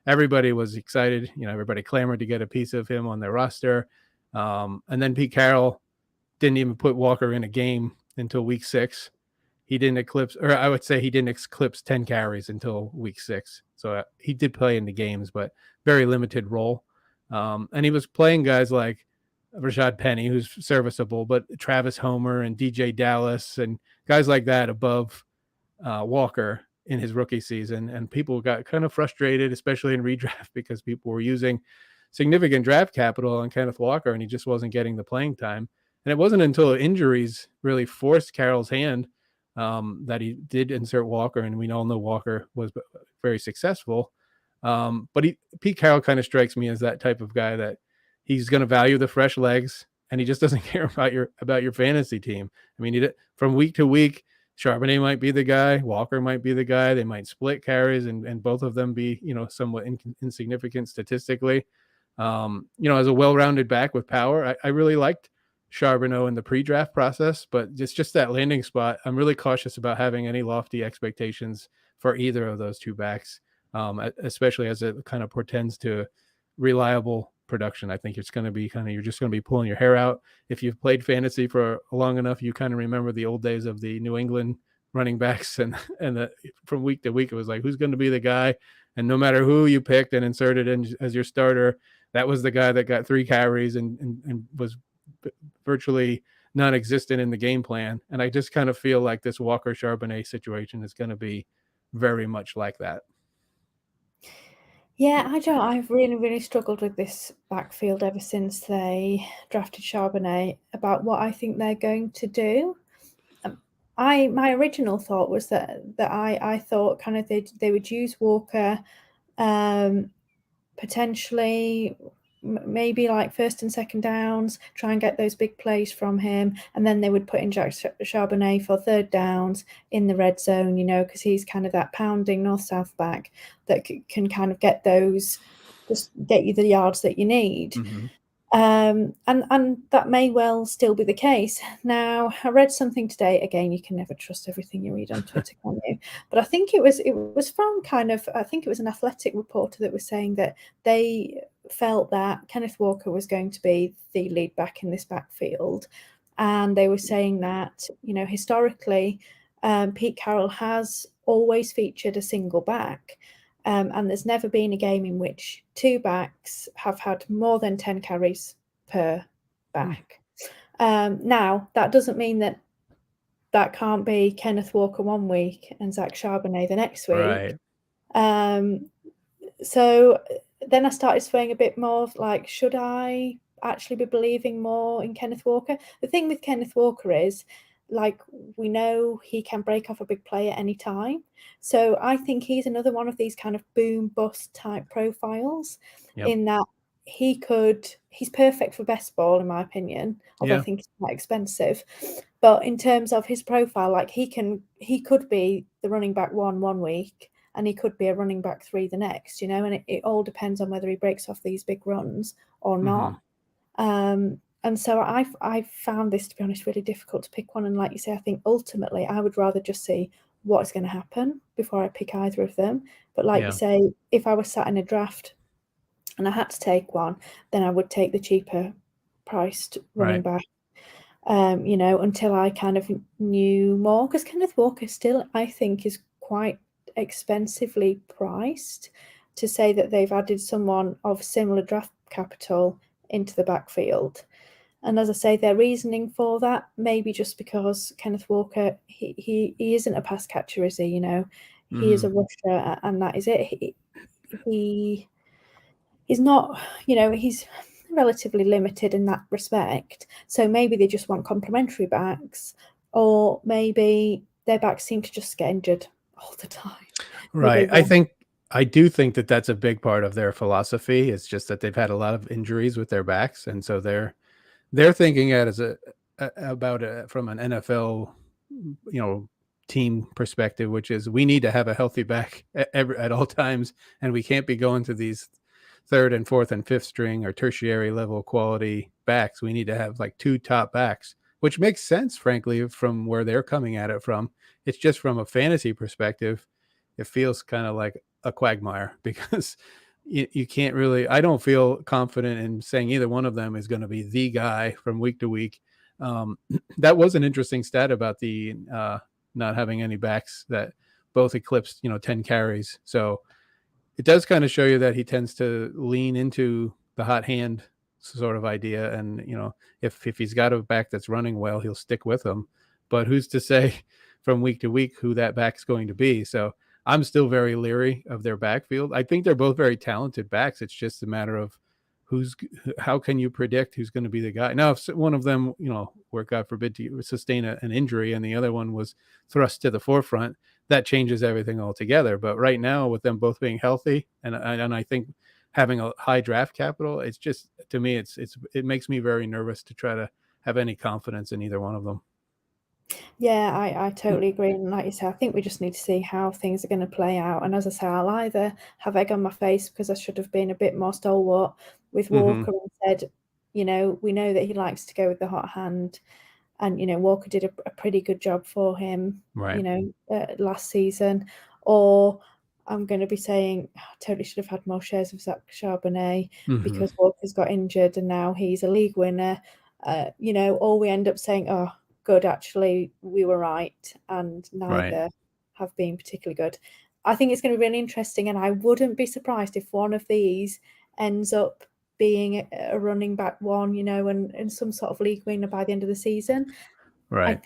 everybody was excited. Everybody clamored to get a piece of him on their roster. And then Pete Carroll didn't even put Walker in a game until week 6. He didn't eclipse 10 carries until week 6. So he did play in the games, but very limited role. And he was playing guys like Rashad Penny, who's serviceable, but Travis Homer and DJ Dallas and guys like that above Walker in his rookie season. And people got kind of frustrated, especially in redraft, because people were using significant draft capital on Kenneth Walker and he just wasn't getting the playing time. And it wasn't until injuries really forced Carroll's hand that he did insert Walker. And we all know Walker was very successful. But Pete Carroll kind of strikes me as that type of guy that he's going to value the fresh legs, and he just doesn't care about your fantasy team. I mean, from week to week, Charbonnet might be the guy, Walker might be the guy. They might split carries, and both of them be somewhat insignificant statistically. As a well-rounded back with power, I really liked Charbonnet in the pre-draft process, but it's just that landing spot. I'm really cautious about having any lofty expectations for either of those two backs, especially as it kind of portends to reliable production. I think it's going to be you're just going to be pulling your hair out. If you've played fantasy for long enough, you kind of remember the old days of the New England running backs, and from week to week, it was like, who's going to be the guy? And no matter who you picked and inserted in as your starter, that was the guy that got 3 carries and was virtually non-existent in the game plan. And I just kind of feel like this Walker Charbonnet situation is going to be very much like that. Yeah, I've really, really struggled with this backfield ever since they drafted Charbonnet about what I think they're going to do. My original thought was that I thought kind of they would use Walker, potentially maybe like first and second downs, try and get those big plays from him, and then they would put in Jack Charbonnet for third downs in the red zone, because he's kind of that pounding north-south back that can kind of get you the yards that you need. Mm-hmm. And that may well still be the case. Now, I read something today. Again, you can never trust everything you read on Twitter, can you? But I think it was from I think it was an Athletic reporter that was saying that they felt that Kenneth Walker was going to be the lead back in this backfield. And they were saying that, historically, Pete Carroll has always featured a single back. And there's never been a game in which 2 backs have had more than 10 carries per back. Now, that doesn't mean that can't be Kenneth Walker one week and Zach Charbonnet the next week. Right. So then I started swaying a bit more of like, should I actually be believing more in Kenneth Walker? The thing with Kenneth Walker is, like, we know he can break off a big play at any time. So I think he's another one of these kind of boom bust type profiles. Yep. In that he's perfect for best ball, in my opinion, although I think it's quite expensive. But in terms of his profile, like he could be the running back 1 week and he could be a running back 3 the next, and it all depends on whether he breaks off these big runs or not. And so I've found this, to be honest, really difficult to pick one. And like you say, I think ultimately I would rather just see what's going to happen before I pick either of them. But like you say, if I was sat in a draft and I had to take one, then I would take the cheaper priced running back. Until I kind of knew more, because Kenneth Walker still, I think, is quite expensively priced. To say that they've added someone of similar draft capital into the backfield. And as I say, their reasoning for that, maybe just because Kenneth Walker, he isn't a pass catcher, is he? He is a rusher, and that is it. He's not, he's relatively limited in that respect. So maybe they just want complementary backs, or maybe their backs seem to just get injured all the time. Right. I do think that that's a big part of their philosophy. It's just that they've had a lot of injuries with their backs, and so they're thinking it as from an NFL, team perspective, which is we need to have a healthy back at all times, and we can't be going to these third and fourth and fifth string or tertiary level quality backs. We need to have like 2 top backs, which makes sense, frankly, from where they're coming at it from. It's just from a fantasy perspective, it feels kind of like a quagmire, because you can't really, I don't feel confident in saying either one of them is going to be the guy from week to week. That was an interesting stat about the not having any backs that both eclipsed 10 carries. So it does kind of show you that he tends to lean into the hot hand sort of idea. And, if he's got a back that's running well, he'll stick with him. But who's to say from week to week who that back's going to be? So I'm still very leery of their backfield. I think they're both very talented backs. It's just a matter of how can you predict who's going to be the guy? Now, if one of them, where God forbid to sustain an injury and the other one was thrust to the forefront, that changes everything altogether. But right now, with them both being healthy, and I think having a high draft capital, it's just, to me, it makes me very nervous to try to have any confidence in either one of them. Yeah, I totally agree. And like you say, I think we just need to see how things are going to play out. And as I say, I'll either have egg on my face because I should have been a bit more stalwart with Walker and said, we know that he likes to go with the hot hand. And, Walker did a pretty good job for him, right. Last season. Or I'm going to be saying, I totally should have had more shares of Zach Charbonnet because Walker's got injured and now he's a league winner. Or we end up saying, oh, good, actually, we were right, and neither have been particularly good. I think it's going to be really interesting, and I wouldn't be surprised if one of these ends up being a running back one, and some sort of league winner by the end of the season. Right.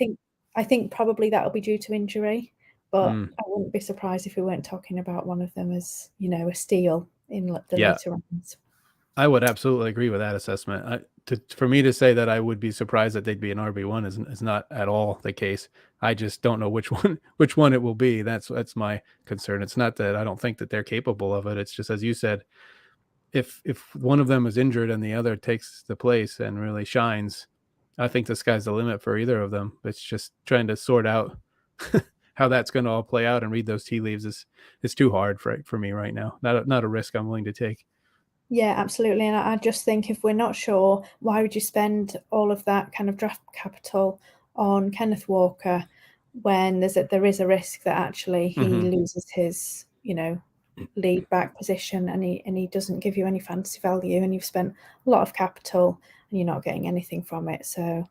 I think probably that'll be due to injury, but I wouldn't be surprised if we weren't talking about one of them as, a steal in the later rounds. I would absolutely agree with that assessment. For me to say that I would be surprised that they'd be an RB1 is not at all the case. I just don't know which one it will be. That's my concern. It's not that I don't think that they're capable of it. It's just, as you said, if one of them is injured and the other takes the place and really shines, I think the sky's the limit for either of them. It's just trying to sort out how that's going to all play out and read those tea leaves is too hard for me right now. Not a risk I'm willing to take. Yeah, absolutely. And I just think if we're not sure, why would you spend all of that kind of draft capital on Kenneth Walker when there is a risk that actually he loses his, lead back position and he doesn't give you any fantasy value, and you've spent a lot of capital and you're not getting anything from it. So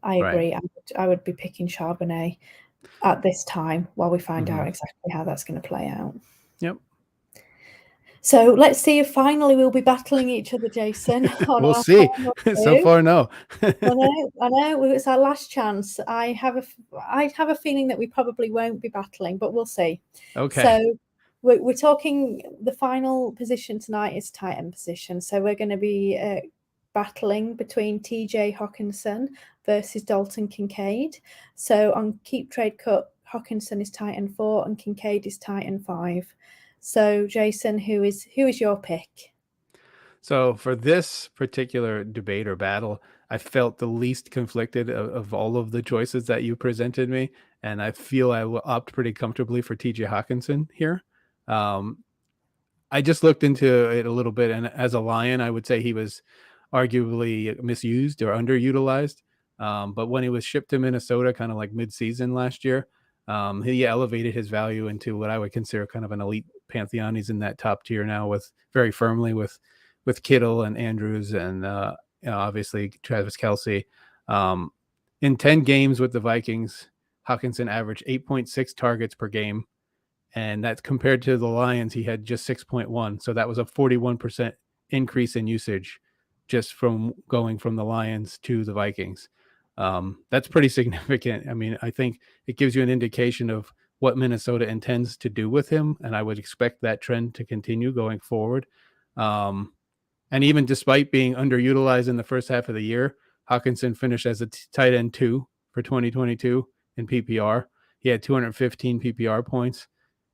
I agree. Right. I would be picking Charbonnet at this time while we find out exactly how that's going to play out. Yep. So let's see if finally we'll be battling each other, Jason. We'll see. So far, no. I know. It's our last chance. I have a feeling that we probably won't be battling, but we'll see. Okay. So we're talking, the final position tonight is tight end position. So we're going to be battling between TJ Hockenson versus Dalton Kincaid. So on Keep Trade Cut, Hockenson is tight end 4 and Kincaid is tight end 5. So, Jason, who is your pick? So for this particular debate or battle, I felt the least conflicted of all of the choices that you presented me, and I feel I will opt pretty comfortably for TJ Hockenson here. I just looked into it a little bit, and as a Lion, I would say he was arguably misused or underutilized. But when he was shipped to Minnesota, kind of like mid-season last year, he elevated his value into what I would consider kind of an elite pantheon. He's in that top tier now, with very firmly with Kittle and Andrews and obviously Travis Kelce. In 10 games with the Vikings, Hockenson averaged 8.6 targets per game, and that's compared to the Lions. He had just 6.1, so that was a 41% increase in usage just from going from the Lions to the Vikings. That's pretty significant. I mean, I think it gives you an indication of what Minnesota intends to do with him, and I would expect that trend to continue going forward. And even despite being underutilized in the first half of the year, Hockenson finished as a tight end 2 for 2022 in PPR. He had 215 PPR points,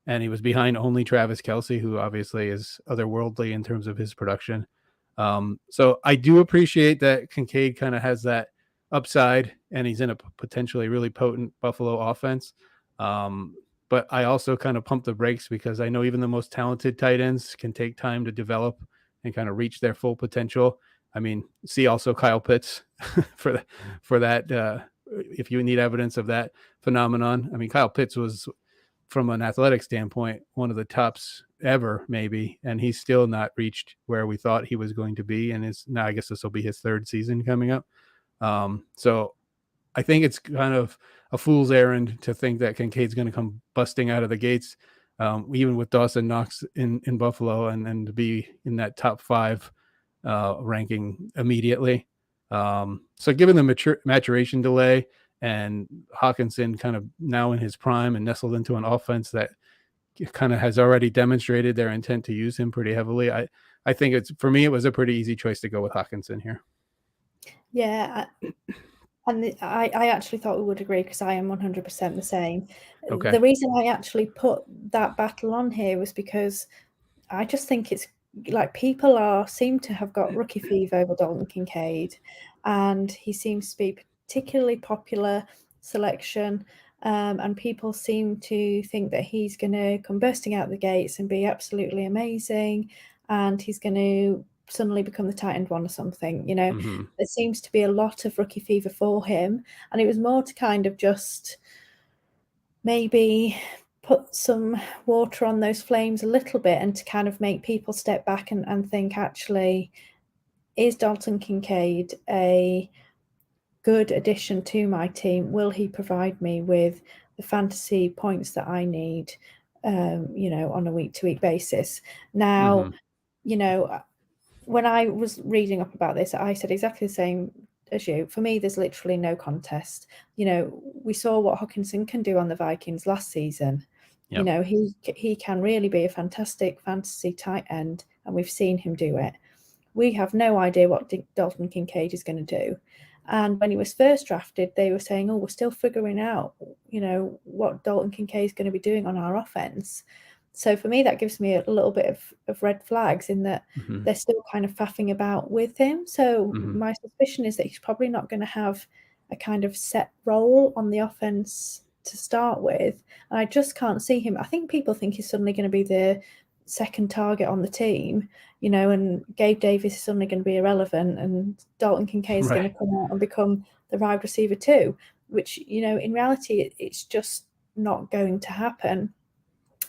and he was behind only Travis Kelce, who obviously is otherworldly in terms of his production. So I do appreciate that Kincaid kind of has that upside, and he's in a potentially really potent Buffalo offense. But I also kind of pump the brakes because I know even the most talented tight ends can take time to develop and kind of reach their full potential. I mean, see also Kyle Pitts for that. If you need evidence of that phenomenon, I mean, Kyle Pitts was, from an athletic standpoint, one of the tops ever, maybe, and he's still not reached where we thought he was going to be. And now I guess this will be his 3rd season coming up. So I think it's kind of a fool's errand to think that Kincaid's going to come busting out of the gates, even with Dawson Knox in Buffalo, and to be in that top 5 ranking immediately. So given the maturation delay and Hockenson kind of now in his prime and nestled into an offense that kind of has already demonstrated their intent to use him pretty heavily, I think for me, it was a pretty easy choice to go with Hockenson here. Yeah. And I actually thought we would agree, because I am 100% the same. Okay. The reason I actually put that battle on here was because I just think it's like people seem to have got rookie fever over Dalton Kincaid, and he seems to be particularly popular selection. And people seem to think that he's going to come bursting out the gates and be absolutely amazing, and he's going to suddenly become the tight end 1 or something. There seems to be a lot of rookie fever for him, and it was more to kind of just maybe put some water on those flames a little bit, and to kind of make people step back and think, actually, is Dalton Kincaid a good addition to my team? Will he provide me with the fantasy points that I need, on a week-to-week basis? Now, when I was reading up about this, I said exactly the same as you. For me, there's literally no contest. We saw what Hockenson can do on the Vikings last season. Yep. He can really be a fantastic fantasy tight end, and we've seen him do it. We have no idea what Dalton Kincaid is going to do. And when he was first drafted, they were saying, we're still figuring out, what Dalton Kincaid is going to be doing on our offense. So for me, that gives me a little bit of red flags, in that they're still kind of faffing about with him. So my suspicion is that he's probably not going to have a kind of set role on the offense to start with. And I just can't see him. I think people think he's suddenly going to be the second target on the team, and Gabe Davis is suddenly going to be irrelevant, and Dalton Kincaid is going to come out and become the wide receiver 2, which, in reality, it's just not going to happen.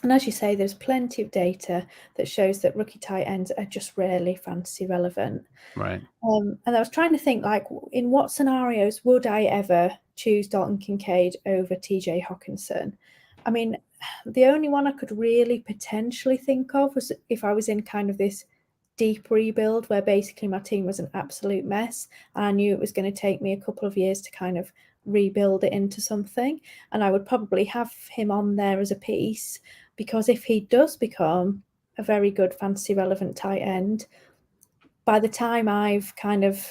And as you say, there's plenty of data that shows that rookie tight ends are just rarely fantasy relevant. Right. And I was trying to think, like, in what scenarios would I ever choose Dalton Kincaid over TJ Hockenson? I mean, the only one I could really potentially think of was if I was in kind of this deep rebuild where basically my team was an absolute mess, and I knew it was going to take me a couple of years to kind of rebuild it into something. And I would probably have him on there as a piece, because if he does become a very good fantasy relevant tight end, by the time I've kind of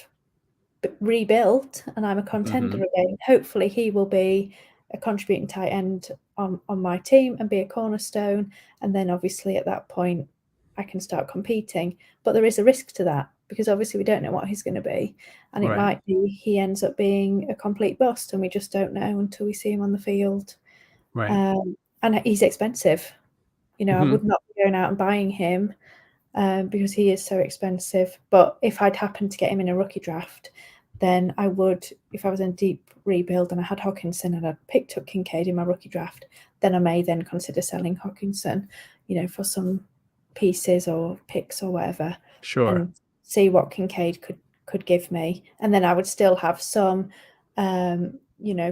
rebuilt and I'm a contender again, hopefully he will be a contributing tight end on my team and be a cornerstone. And then obviously at that point I can start competing. But there is a risk to that, because obviously we don't know what he's going to be. And it might be he ends up being a complete bust, and we just don't know until we see him on the field. Right. And he's expensive. I would not be going out and buying him because he is so expensive. But if I'd happened to get him in a rookie draft, then I would, if I was in a deep rebuild and I had Hockenson and I'd picked up Kincaid in my rookie draft, then I may then consider selling Hockenson, for some pieces or picks or whatever. Sure. And see what Kincaid could give me. And then I would still have some,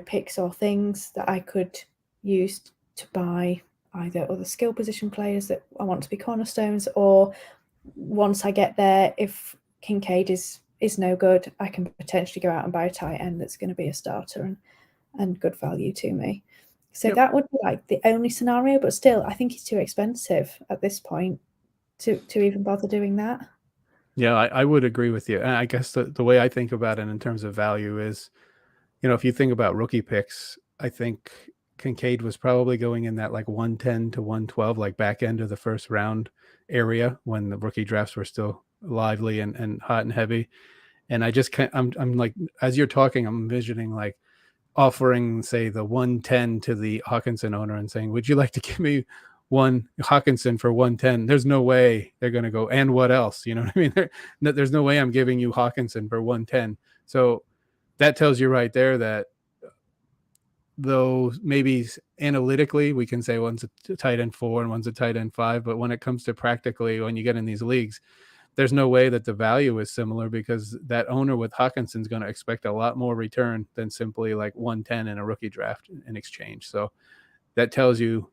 picks or things that I could use to buy either other skill position players that I want to be cornerstones, or once I get there, if Kincaid is no good, I can potentially go out and buy a tight end that's going to be a starter and good value to me. So that would be like the only scenario, but still, I think he's too expensive at this point to even bother doing that. Yeah, I would agree with you. And I guess the way I think about it in terms of value is, if you think about rookie picks, I think Kincaid was probably going in that like 110 to 112, like back end of the first round area when the rookie drafts were still lively and hot and heavy. And I just can't, I'm like, as you're talking, I'm envisioning like offering, say, the 110 to the Hockenson owner and saying, would you like to give me one Hockenson for 110? There's no way they're going to go, and what else? You know what I mean? There's no way I'm giving you Hockenson for 110. So that tells you right there that though maybe analytically we can say one's a tight end 4 and one's a tight end 5, but when it comes to practically, when you get in these leagues, there's no way that the value is similar, because that owner with Hockenson is going to expect a lot more return than simply like 110 in a rookie draft in exchange. So that tells you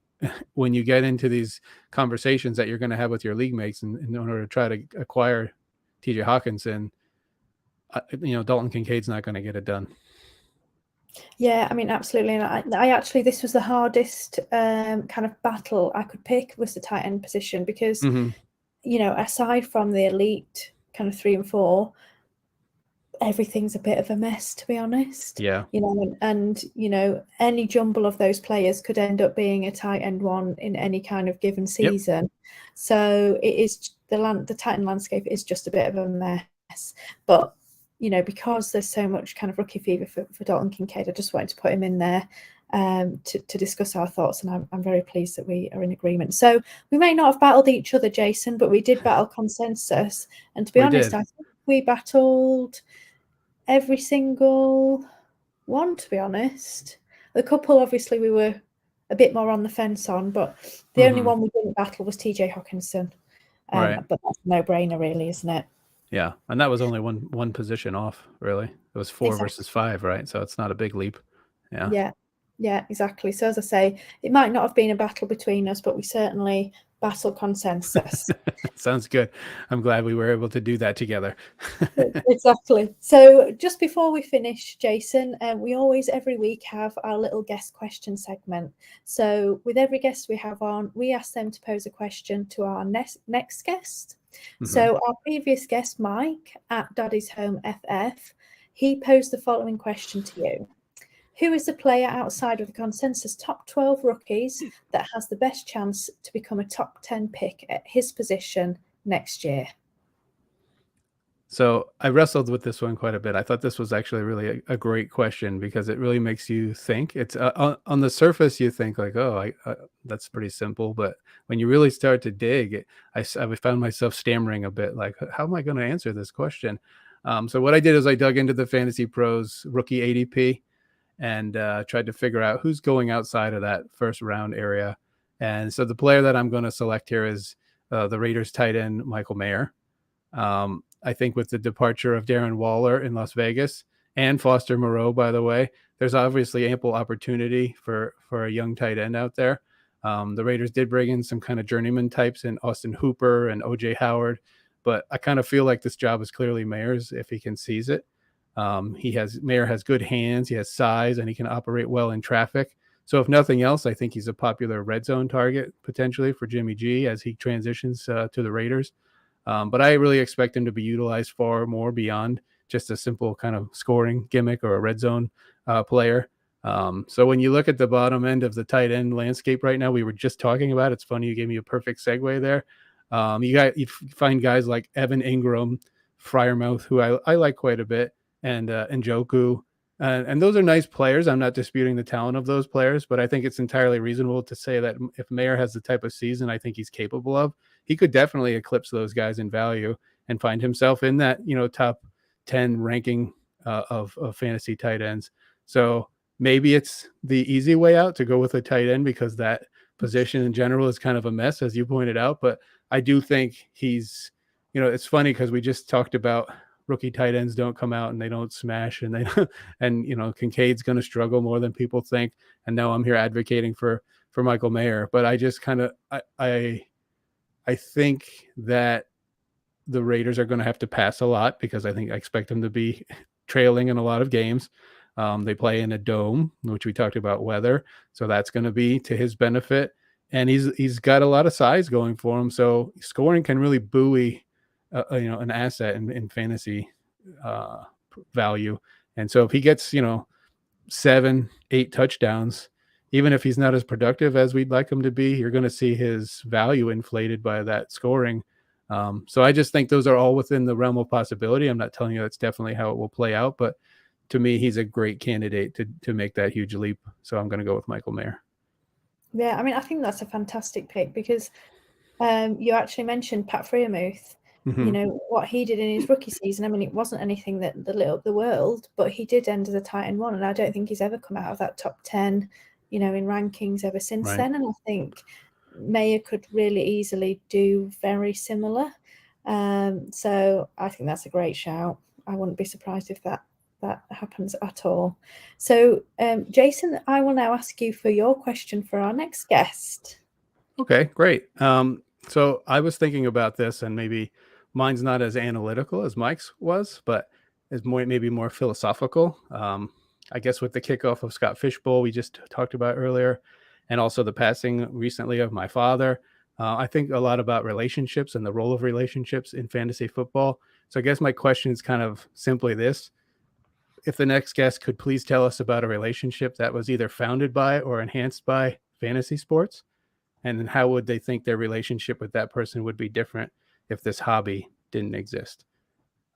when you get into these conversations that you're going to have with your league mates in order to try to acquire TJ Hockenson, Dalton Kincaid's not going to get it done. Yeah, I mean, absolutely. And I actually, this was the hardest kind of battle I could pick, was the tight end position, because, aside from the elite kind of 3 and 4, everything's a bit of a mess, to be honest. Yeah. And any jumble of those players could end up being a tight end 1 in any kind of given season. Yep. So it is the tight end landscape is just a bit of a mess. But because there's so much kind of rookie fever for Dalton Kincaid, I just wanted to put him in there to discuss our thoughts, and I'm very pleased that we are in agreement. So we may not have battled each other, Jason, but we did battle consensus. And to be honest, I think we battled every single one, to be honest. The couple, obviously, we were a bit more on the fence on, but the only one we didn't battle was TJ Hockenson. But that's a no-brainer, really, isn't it? Yeah, and that was only one position off, really. It was 4 versus 5, right? So it's not a big leap. Yeah, exactly. So as I say, it might not have been a battle between us, but we certainly battle consensus. Sounds good. I'm glad we were able to do that together. Exactly. So just before we finish, Jason, we always every week have our little guest question segment. So with every guest we have on, we ask them to pose a question to our next guest. Mm-hmm. So our previous guest, Mike at Daddy's Home FF, he posed the following question to you. Who is the player outside of the consensus top 12 rookies that has the best chance to become a top 10 pick at his position next year? So I wrestled with this one quite a bit. I thought this was actually really a great question, because it really makes you think. It's on the surface, you think like, oh, that's pretty simple. But when you really start to dig, I found myself stammering a bit, like, how am I going to answer this question? So what I did is I dug into the Fantasy Pros rookie ADP and tried to figure out who's going outside of that first round area. And so the player that I'm going to select here is the Raiders tight end, Michael Mayer. I think with the departure of Darren Waller in Las Vegas and Foster Moreau, by the way, there's obviously ample opportunity for a young tight end out there. The Raiders did bring in some kind of journeyman types in Austin Hooper and OJ Howard, but I kind of feel like this job is clearly Mayer's if he can seize it. Mayer has good hands, he has size, and he can operate well in traffic. So if nothing else, I think he's a popular red zone target potentially for Jimmy G as he transitions to the Raiders. But I really expect him to be utilized far more beyond just a simple kind of scoring gimmick or a red zone player. So when you look at the bottom end of the tight end landscape right now, we were just talking about, it's funny, you gave me a perfect segue there. You find guys like Evan Ingram, Freiermuth, who I like quite a bit, and Njoku. And those are nice players. I'm not disputing the talent of those players, but I think it's entirely reasonable to say that if Mayer has the type of season I think he's capable of, he could definitely eclipse those guys in value and find himself in that, top 10 ranking of fantasy tight ends. So maybe it's the easy way out to go with a tight end because that position in general is kind of a mess, as you pointed out. But I do think he's, it's funny because we just talked about rookie tight ends don't come out and they don't smash, and Kincaid's going to struggle more than people think. And now I'm here advocating for Michael Mayer, but I just kind of, I think that the Raiders are going to have to pass a lot because I expect them to be trailing in a lot of games. They play in a dome, which we talked about weather. So that's going to be to his benefit. And he's got a lot of size going for him. So scoring can really buoy, an asset in fantasy value. And so if he gets, 7-8 touchdowns, even if he's not as productive as we'd like him to be, you're going to see his value inflated by that scoring. So I just think those are all within the realm of possibility. I'm not telling you that's definitely how it will play out, but to me, he's a great candidate to make that huge leap. So I'm going to go with Michael Mayer. Yeah, I mean, I think that's a fantastic pick because you actually mentioned Pat Freiermuth. Mm-hmm. What he did in his rookie season. I mean, it wasn't anything that lit up the world, but he did end as a tight end 1, and I don't think he's ever come out of that top 10, in rankings ever since then. And I think Mayer could really easily do very similar. So I think that's a great shout. I wouldn't be surprised if that happens at all. So, Jason, I will now ask you for your question for our next guest. Okay, great. So I was thinking about this, and maybe mine's not as analytical as Mike's was, but is maybe more philosophical. I guess with the kickoff of Scott Fishbowl we just talked about earlier, and also the passing recently of my father, I think a lot about relationships and the role of relationships in fantasy football. So I guess my question is kind of simply this: if the next guest could please tell us about a relationship that was either founded by or enhanced by fantasy sports, and how would they think their relationship with that person would be different if this hobby didn't exist?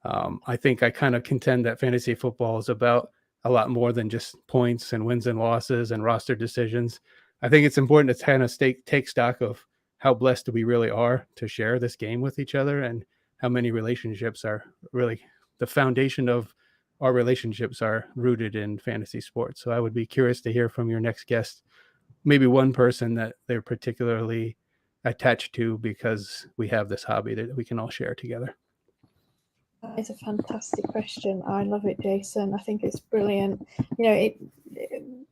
I think I kind of contend that fantasy football is about a lot more than just points and wins and losses and roster decisions. I think it's important to kind of take stock of how blessed we really are to share this game with each other, and how many relationships are really the foundation of our relationships are rooted in fantasy sports. So I would be curious to hear from your next guest, maybe one person that they're particularly attached to because we have this hobby that we can all share together. That is a fantastic question. I love it, Jason. I think it's brilliant.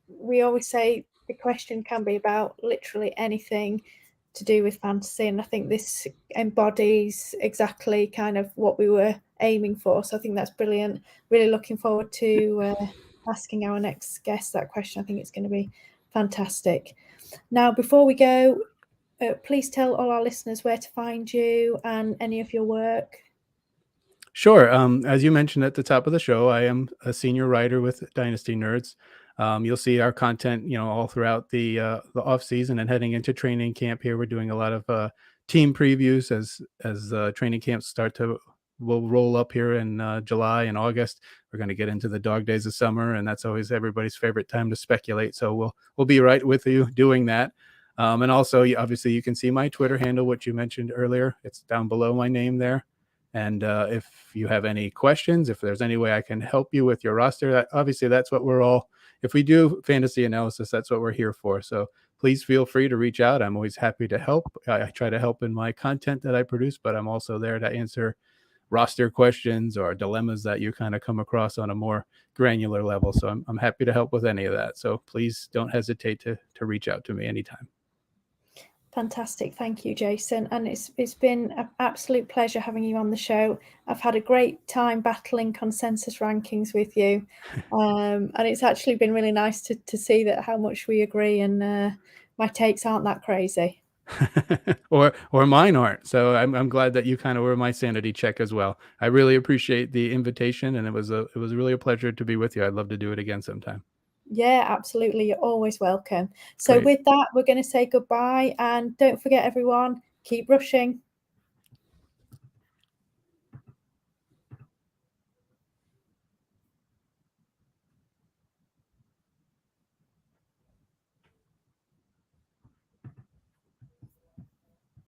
We always say the question can be about literally anything to do with fantasy, and I think this embodies exactly kind of what we were aiming for. So I think that's brilliant. Really looking forward to asking our next guest that question. I think it's going to be fantastic. Now, before we go, please tell all our listeners where to find you and any of your work. Sure. As you mentioned at the top of the show, I am a senior writer with Dynasty Nerds. You'll see our content, all throughout the off season and heading into training camp. Here, we're doing a lot of team previews as training camps will roll up here in July and August. We're going to get into the dog days of summer, and that's always everybody's favorite time to speculate. So we'll be right with you doing that. And also, obviously, you can see my Twitter handle, which you mentioned earlier. It's down below my name there. And if you have any questions, if there's any way I can help you with your roster, obviously that's what if we do fantasy analysis, that's what we're here for. So please feel free to reach out. I'm always happy to help. I try to help in my content that I produce, but I'm also there to answer roster questions or dilemmas that you kind of come across on a more granular level. So I'm happy to help with any of that. So please don't hesitate to reach out to me anytime. Fantastic. Thank you, Jason. And it's been an absolute pleasure having you on the show. I've had a great time battling consensus rankings with you. And it's actually been really nice to see that how much we agree, and my takes aren't that crazy. or mine aren't. So I'm glad that you kind of were my sanity check as well. I really appreciate the invitation, and it was really a pleasure to be with you. I'd love to do it again sometime. Yeah, absolutely. You're always welcome. So Great. With that, we're going to say goodbye, and don't forget, everyone, keep rushing.